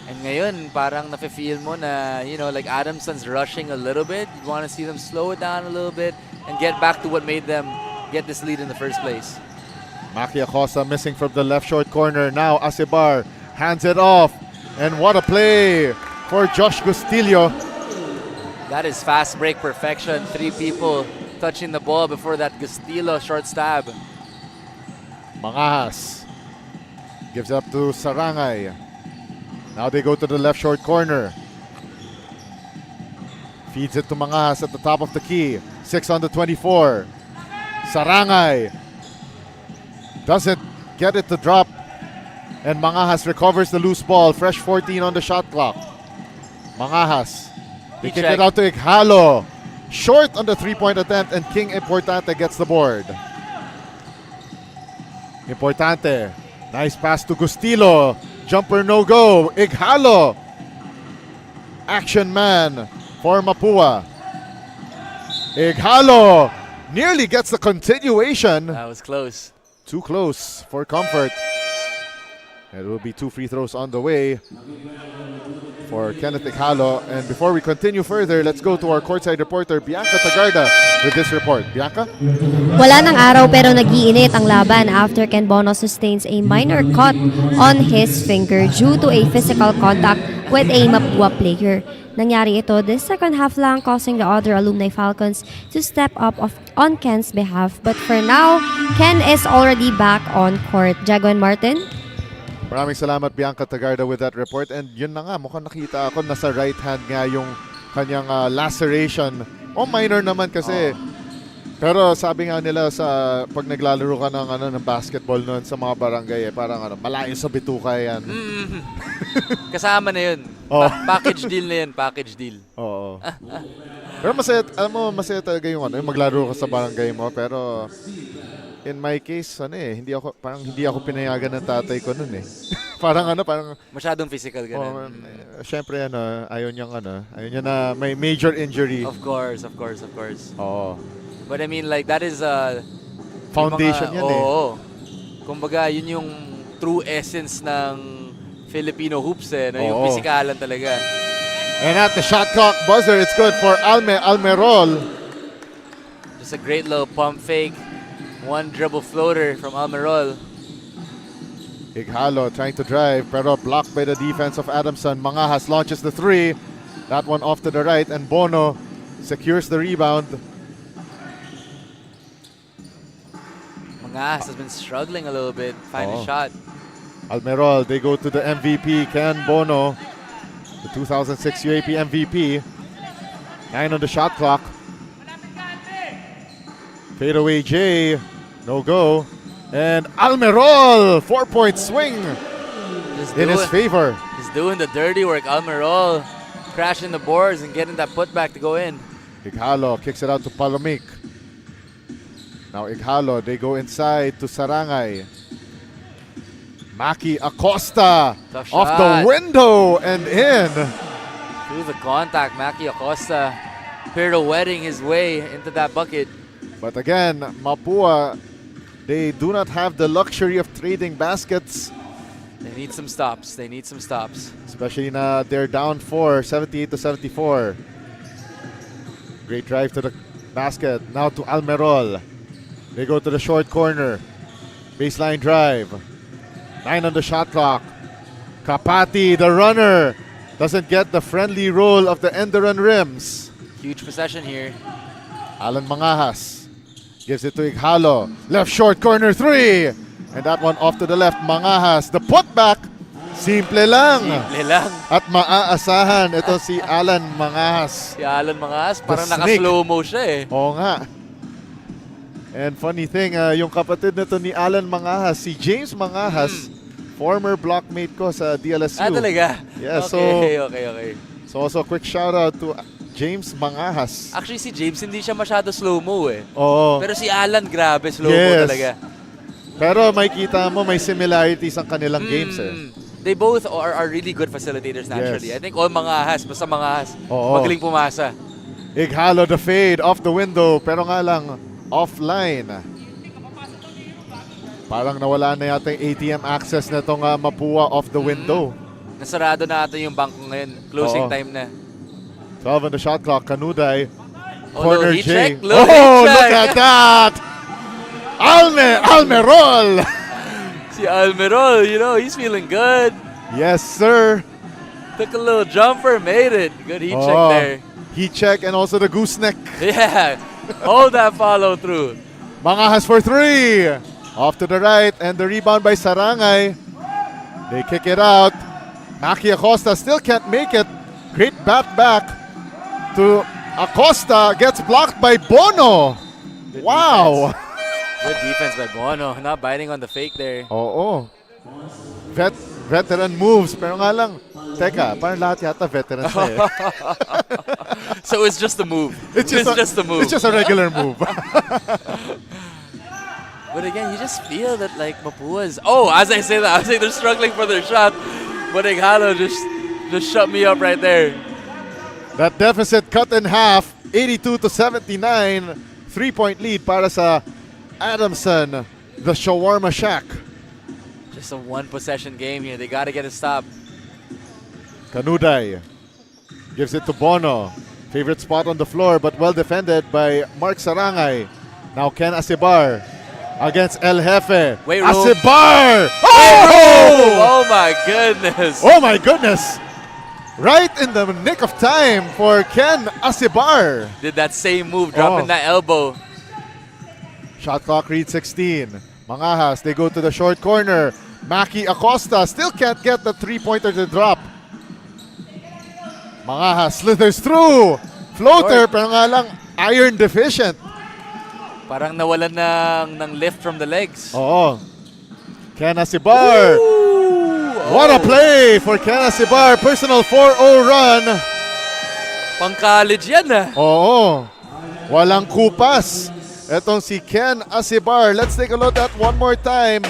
And ngayon, parang nafe-feel mo na, you know, like Adamson's rushing a little bit. You want to see them slow it down a little bit and get back to what made them get this lead in the first place. Maki Acosta missing from the left short corner. Now Asibar hands it off. And what a play for Josh Gustillo. That is fast break perfection. 3 people touching the ball before that Gustillo short stab. Mangahas gives up to Sarangay. Now they go to the left short corner. Feeds it to Mangahas at the top of the key. 6 on the 24. Sarangay doesn't get it to drop. And Mangahas recovers the loose ball. Fresh 14 on the shot clock. Mangahas. They kick it out to Ighalo. Short on the 3-point attempt, and King Importante gets the board. Importante. Nice pass to Gustillo. Jumper no go. Ighalo. Action man for Mapua. Ighalo nearly gets the continuation. That was close. Too close for comfort. It will be 2 free throws on the way for Kenneth Ighalo. And before we continue further, let's go to our courtside reporter, Bianca Tagarda, with this report. Bianca? Wala ng araw pero nag-iinit ang laban after Ken Bono sustains a minor cut on his finger due to a physical contact with a Mapua player. Nangyari ito this second half lang, causing the other Alumni Falcons to step up on Ken's behalf. But for now, Ken is already back on court. Jaguan Martin? Maraming salamat, Bianca Tagarda, with that report. And yun na nga, mukhang nakita ako, nasa right hand nga yung kanyang laceration. O minor naman kasi. Pero sabi nga nila sa pag naglalaro ka ng basketball noon sa mga barangay, parang malayo sa bituka yan. Kasama na yun. Oh. Package deal na yun, package deal. Oo. Pero masaya, alam mo, masaya talaga yung yung maglaro ka sa barangay mo. Pero in my case, hindi ako pinayagan ng tatay ko nun eh. parang Masyadong physical ganun. syempre ayaw niya na may major injury. Of course. Oo. But I mean, like, that is Foundation yan eh. Oo. Kumbaga, yun yung true essence ng Filipino hoops eh. No? Yung Oo. pisikalan talaga. And at the shot clock buzzer, it's good for Almerol. Just a great little pump fake. One dribble floater from Almerol. Ighalo trying to drive, pero blocked by the defense of Adamson. Mangahas launches the three. That one off to the right, and Bono secures the rebound. Mangas has been struggling a little bit. Find a shot. Almerol, they go to the MVP, Ken Bono, the 2006 UAP MVP. 9 on the shot clock. Fadeaway J, no go. And Almerol, 4-point swing in his favor. He's doing the dirty work. Almerol crashing the boards and getting that putback to go in. Ighalo kicks it out to Palomik. Now Ighalo, they go inside to Sarangay. Maki Acosta Tough off shot. the window and in. Through the contact, Maki Acosta pirouetting his way into that bucket. But again, Mapua, they do not have the luxury of trading baskets. They need some stops. Especially na they're down 4, 78-74. Great drive to the basket. Now to Almerol. They go to the short corner. Baseline drive. 9 on the shot clock. Kapati, the runner, doesn't get the friendly roll of the ENDERUN rims. Huge possession here. Alan Mangahas gives it to Ighalo. Left short corner three. And that one off to the left. Mangahas. The putback. Simple lang. At maaasahan. Ito si Alan Mangahas. Si Alan Mangas, parang snake. naka-slow-mo siya eh. Oo nga. And funny thing, yung kapatid nito ni Alan Mangahas, si James Mangahas, former blockmate ko sa DLSU. Talaga? Yeah, okay. So also a quick shout out to James Mangahas. Actually, si James hindi siya masyado slow-mo eh. Oo. Pero si Alan, grabe, slow-mo Yes. talaga. Pero may kita mo, may similarities ang kanilang games eh. They both are really good facilitators naturally. Yes. I think all Mangahas, basta Mangahas, Oo. magaling pumasa. Ighalo the fade off the window, pero nga lang offline. Parang nawala na yata yung ATM access na itong Mapua off the window. Nasarado na ata yung bangko ngayon. Closing Oo. time na. 12 on the shot clock, Kanuday. Oh, Corner little heat J. check, little Oh, heat look check. at that! Almerol! Si Almerol, you know, he's feeling good. Yes, sir. Took a little jumper, made it. Good heat check Oh, there. Heat check and also the gooseneck. Yeah, hold that follow through. Mangahas for three. Off to the right and the rebound by Sarangay. They kick it out. Maki Acosta still can't make it. Great bat back to Acosta. Gets blocked by Bono. Wow. Good defense by Bono. Not biting on the fake there. Oo. Veteran moves. Pero nga lang, teka, parang lahat yata veterans na eh. So it's just a move. It's just a move. It's just a regular move. But again, you just feel that like Mapua's. Oh, as I say that, I was saying they're struggling for their shot. But Ighalo just shut me up right there. That deficit cut in half, 82-79. 3-point lead para sa Adamson, the Shawarma-Shack. Just a one possession game here. They got to get a stop. Kanuday gives it to Bono. Favorite spot on the floor, but well defended by Mark Sarangay. Now Ken Asibar against El Jefe. Wait, room. Asibar! Oh my goodness. Oh my goodness! Right in the nick of time for Ken Asibar. Did that same move, dropping that elbow. Shot clock reads 16. Mangahas, they go to the short corner. Maki Acosta still can't get the three-pointer to drop. Mangahas slithers through. Floater, pero nga lang iron deficient. Parang nawalan ng lift from the legs. Oo. Ken Asibar. What a play for Ken Asibar. Personal 4-0 run. Pang college yan ah. Oo. Walang kupas. Etong si Ken Asibar. Let's take a look at one more time.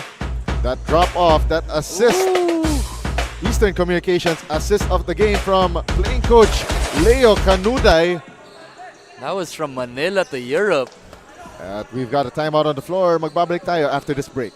That drop off, that assist. Eastern Communications assist of the game from playing coach Leo Canuday. That was from Manila to Europe. We've got a timeout on the floor. Magbabalik tayo after this break.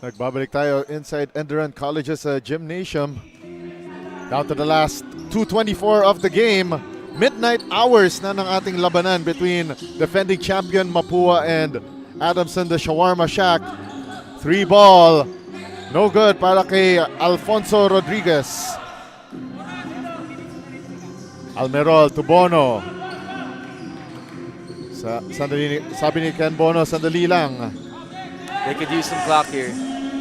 Nagbabalik tayo inside ENDERUN College's gymnasium. Down to the last 2:24 of the game. Midnight hours na ng ating labanan between defending champion Mapua and Adamson the Shawarma-Shack. 3-ball. No good para kay Alfonso Rodriguez. Almerol to Bono. Sabi ni Ken Bono, sandali lang. They could use some clock here.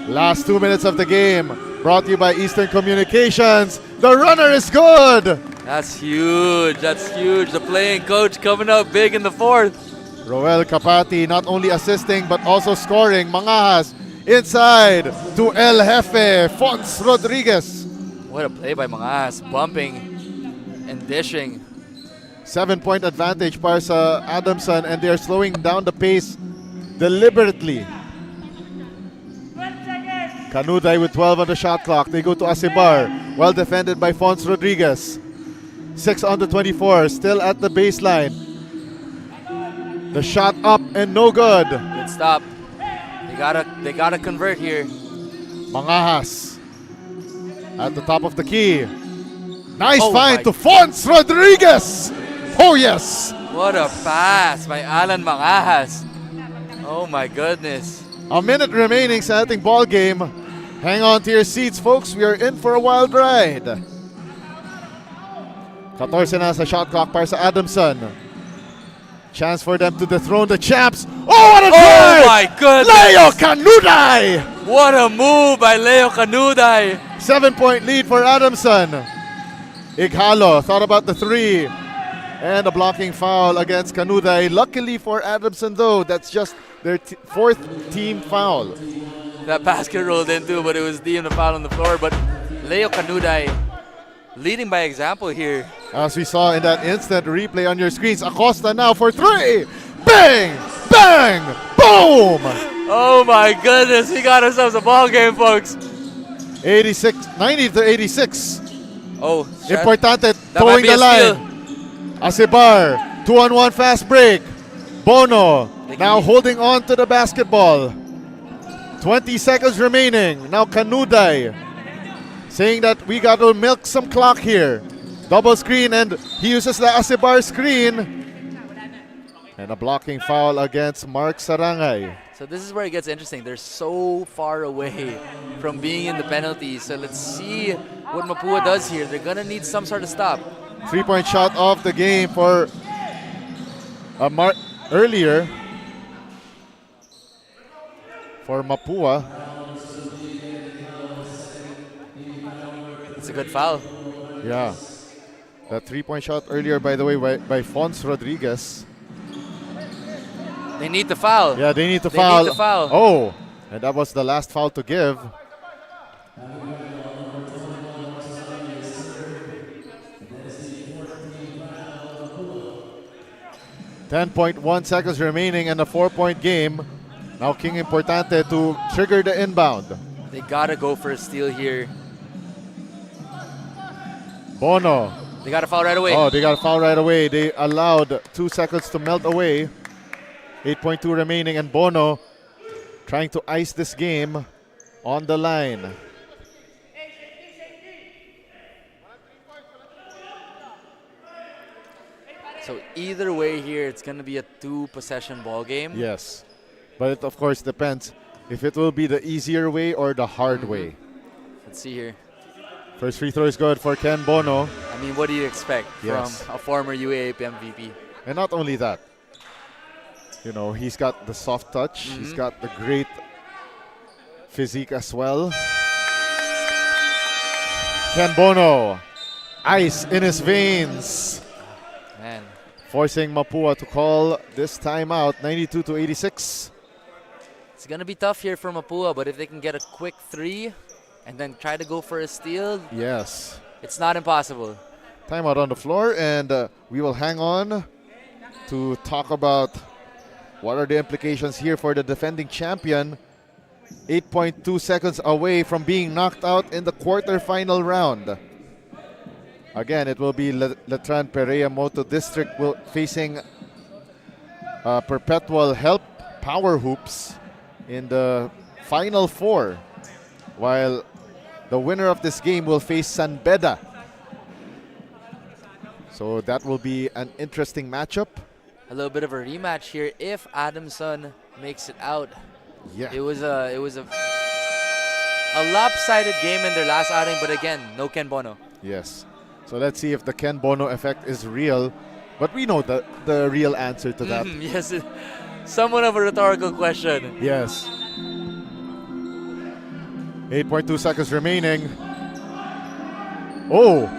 Last 2 minutes of the game, brought to you by Eastern Communications. The runner is good. That's huge. That's huge. The playing coach coming up big in the fourth. Roel Capati not only assisting but also scoring. Mangahas inside to El Jefe, Fons Rodriguez. What a play by Mangas. Bumping and dishing. 7-point advantage para sa Adamson, and they're slowing down the pace deliberately. Canuday with 12 on the shot clock. They go to Asibar. Well defended by Fons Rodriguez. 6 on the 24. Still at the baseline. The shot up and no good. Good stop. They gotta convert here. Mangahas at the top of the key. Nice Oh find my- to Fons Rodriguez. Oh yes. What a pass by Alan Mangajas. Oh my goodness. A minute remaining sa ating ball game. Hang on to your seats, folks. We are in for a wild ride. 14 na sa shot clock para sa Adamson. Chance for them to dethrone the champs. Oh, what a Oh drive! my goodness. Leo Canuday! What a move by Leo Canuday. 7-point lead for Adamson. Ighalo thought about the three. And a blocking foul against Canuday. Luckily for Adamson, though, that's just their fourth team foul. That basket rolled in too, but it was deemed a foul on the floor. But Leo Canuday leading by example here. As we saw in that instant replay on your screens, Acosta now for three. Bang! Bang! Boom! Oh my goodness, we got ourselves a ball game, folks. 90 to 86. Oh, Importante, That might towing be the a line. Asibar, 2-on-1 fast break. Bono now holding on to the basketball. 20 seconds remaining. Now Canuday saying that we got to milk some clock here. Double screen, and he uses the Asibar screen. And a blocking foul against Mark Sarangay. So this is where it gets interesting. They're so far away from being in the penalties. So let's see what Mapua does here. They're gonna need some sort of stop. 3-point shot off the game for earlier for Mapua. It's a good foul. Yeah. That 3-point shot earlier, by the way, by Fons Rodriguez. They need the foul. Yeah, they need to They foul. need to foul. Oh, and that was the last foul to give. .1 seconds remaining in a 4-point game. Now King Importante to trigger the inbound. They gotta go for a steal here. Bono. They gotta foul right away. Oh, they got a foul right away. They allowed 2 seconds to melt away. 8.2 remaining, and Bono trying to ice this game on the line. So either way here, it's gonna be a 2-possession ball game. Yes, but it of course depends if it will be the easier way or the hard way. Let's see here. First free throw is good for Ken Bono. I mean, what do you expect Yes. from a former UAAP MVP? And not only that, you know, he's got the soft touch. He's got the great physique as well. Ken Bono, ice in his veins, Man, forcing Mapua to call this timeout, 92-86. it's going to be tough here for Mapua, but if they can get a quick three and then try to go for a steal, Yes. it's not impossible. Timeout on the floor, and we will hang on to talk about what are the implications here for the defending champion. 8.2 seconds away from being knocked out in the quarterfinal round. Again, it will be Letran Perea Moto District facing Perpetual Help Power Hoops in the Final Four, while the winner of this game will face San Beda. So that will be an interesting matchup. A little bit of a rematch here if Adamson makes it out. Yeah. It was a lopsided game in their last outing, but again, no Ken Bono. Yes. So let's see if the Ken Bono effect is real. But we know the real answer to that. Yes, somewhat of a rhetorical question. Yes. 8.2 seconds remaining. Oh,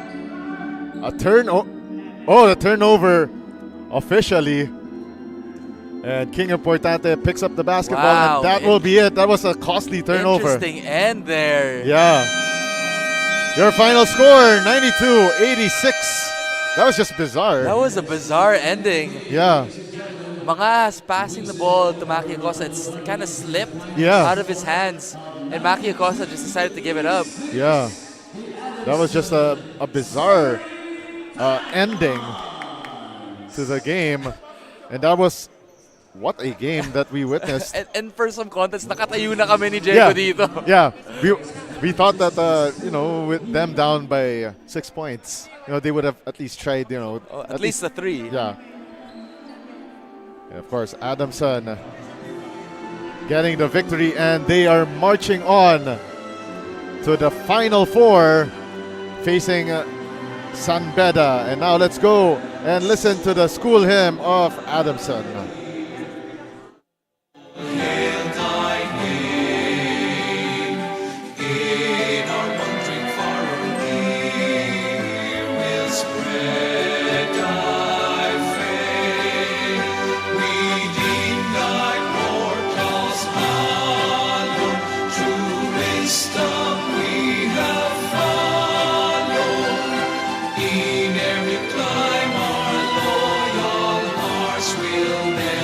the turnover officially. And King Importante picks up the basketball, Wow, and that will be it. That was a costly turnover. Interesting end there. Yeah. Your final score, 92-86. That was just bizarre. That was a bizarre ending. Yeah. Mangas passing the ball to Maki Acosta. It's kind of slipped out of his hands, and Maki Acosta just decided to give it up. Yeah. That was just a bizarre ending to the game. And that was, what a game that we witnessed. And for some context, nakatayo na kami ni Diego dito. Yeah. We thought that, with them down by 6 points, they would have at least tried, At least a three. Yeah. And of course, Adamson getting the victory, and they are marching on to the Final Four, facing San Beda. And now let's go and listen to the school hymn of Adamson. In every climb our loyal hearts will never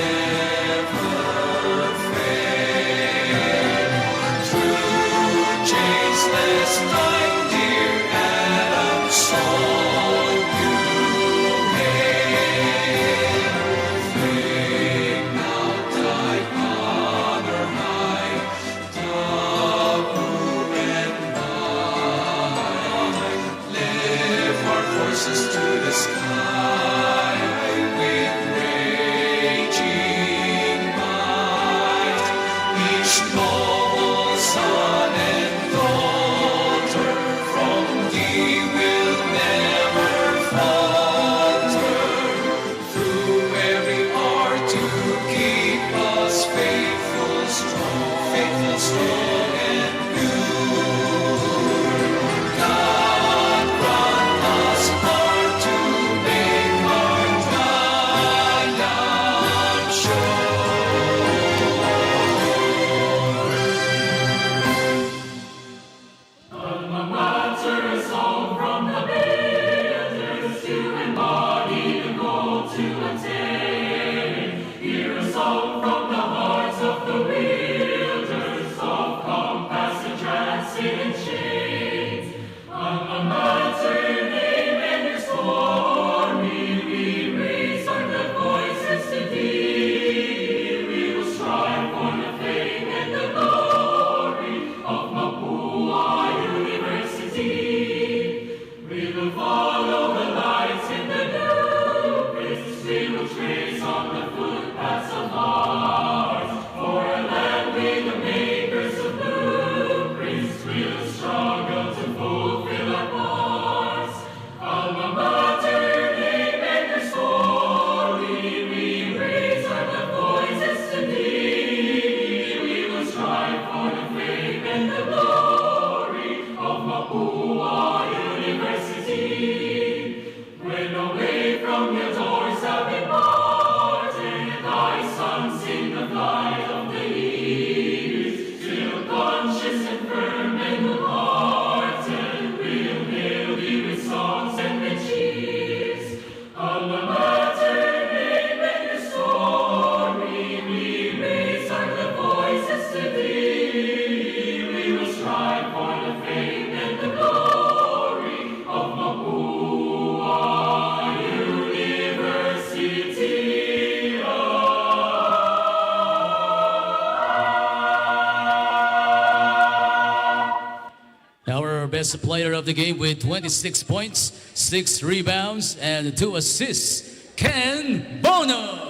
best player of the game with 26 points, 6 rebounds, and 2 assists, Ken Bono.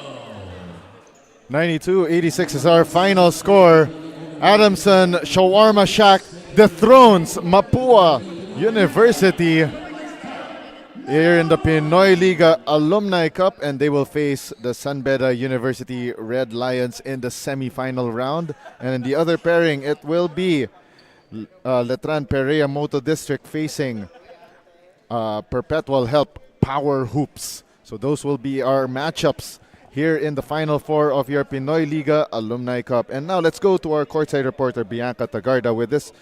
92-86 is our final score. Adamson Shawarma-Shack dethrones Mapua University here in the Pinoyliga Alumni Cup, and they will face the San Beda University Red Lions in the semi-final round. And in the other pairing, it will be Letran Perea Moto District facing Perpetual Help Power Hoops. So those will be our matchups here in the Final Four of your Pinoyliga Alumni Cup. And now let's go to our courtside reporter, Bianca Tagarda, with this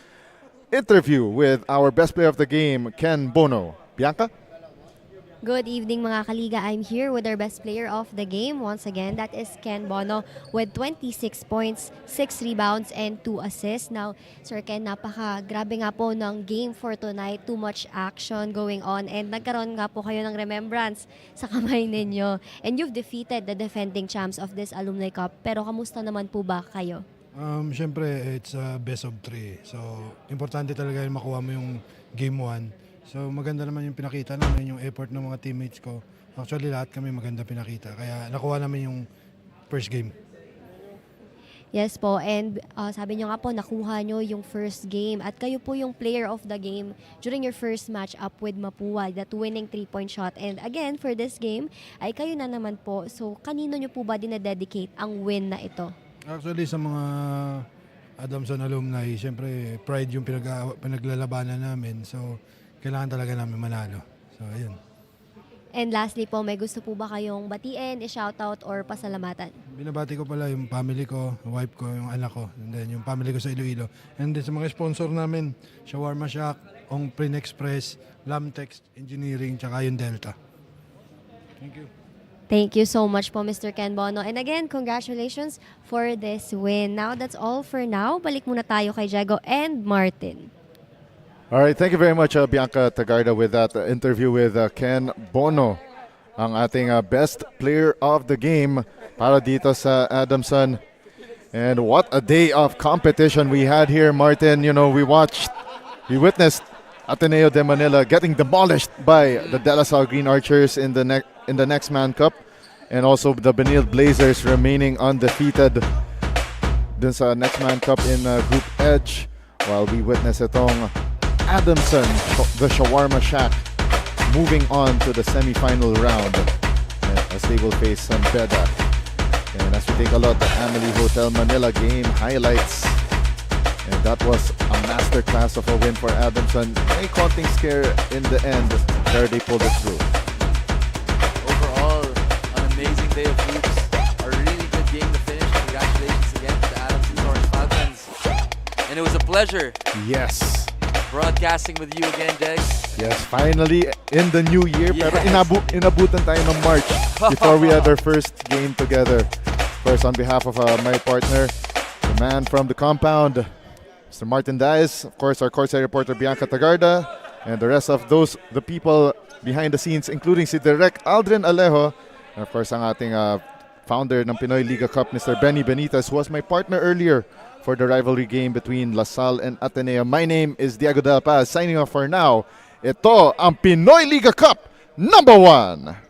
interview with our best player of the game, Ken Bono. Bianca? Good evening mga kaliga. I'm here with our best player of the game. Once again, that is Ken Bono with 26 points, 6 rebounds, and 2 assists. Now, Sir Ken, grabe nga po ng game for tonight. Too much action going on. And nagkaroon nga po kayo ng remembrance sa kamay ninyo. And you've defeated the defending champs of this Alumni Cup. Pero kamusta naman po ba kayo? Siyempre, it's a best of 3. So, importante talaga yung makuha mo yung game 1. So maganda naman yung pinakita namin, yung effort ng mga teammates ko. Actually lahat kami maganda pinakita. Kaya nakuha namin yung first game. Yes po, and sabi nyo nga po, nakuha nyo yung first game. At kayo po yung player of the game during your first match up with Mapua, that winning 3-point shot. And again, for this game, ay kayo na naman po. So kanino nyo po ba dinededicate ang win na ito? Actually sa mga Adamson alumni, siyempre pride yung pinaglalabanan namin. So kailangan talaga namin manalo. So, ayun. And lastly po, may gusto po ba kayong batiin, i-shoutout, or pasalamatan? Binabati ko pala yung family ko, wife ko, yung anak ko, and then yung family ko sa Iloilo. And then sa mga sponsor namin, Shawarma-Shack, Ong Prin Express, Lamtex Engineering, tsaka yung Delta. Thank you. Thank you so much po, Mr. Ken Bono. And again, congratulations for this win. Now, that's all for now. Balik muna tayo kay Diego and Martin. All right, thank you very much, Bianca Tagarda, with that interview with Ken Bono, ang ating best player of the game para dito sa Adamson. And what a day of competition we had here, Martin. You know, we witnessed Ateneo de Manila getting demolished by the De La Salle Green Archers in the Next Man Cup, and also the Benil Blazers remaining undefeated dun sa Next Man Cup in Group H, while we witness itong Adamson, the Shawarma-Shack, moving on to the semi-final round as they will face San Beda. And as we take a look at the Family Hotel Manila game highlights, and that was a masterclass of a win for Adamson. A counting scare in the end, there they pulled it through. Overall, an amazing day of hoops. A really good game to finish. Congratulations again to the Adamson Shawarma-Falcons. And it was a pleasure Yes. broadcasting with you again, Dex. Yes, finally in the new year. Yes. Pero inabutan tayo ng March before we had our first game together. Of course, on behalf of my partner, the man from the compound, Mr. Martin Diaz, of course, our courtside reporter Bianca Tagarda, and the rest of the people behind the scenes, including si Direk Aldrin Alejo, and of course, ang ating founder ng Pinoyliga Cup, Mr. Benny Benitez, who was my partner earlier for the rivalry game between La Salle and Ateneo. My name is Diego Del Paz, signing off for now. Ito ang Pinoyliga Cup #1.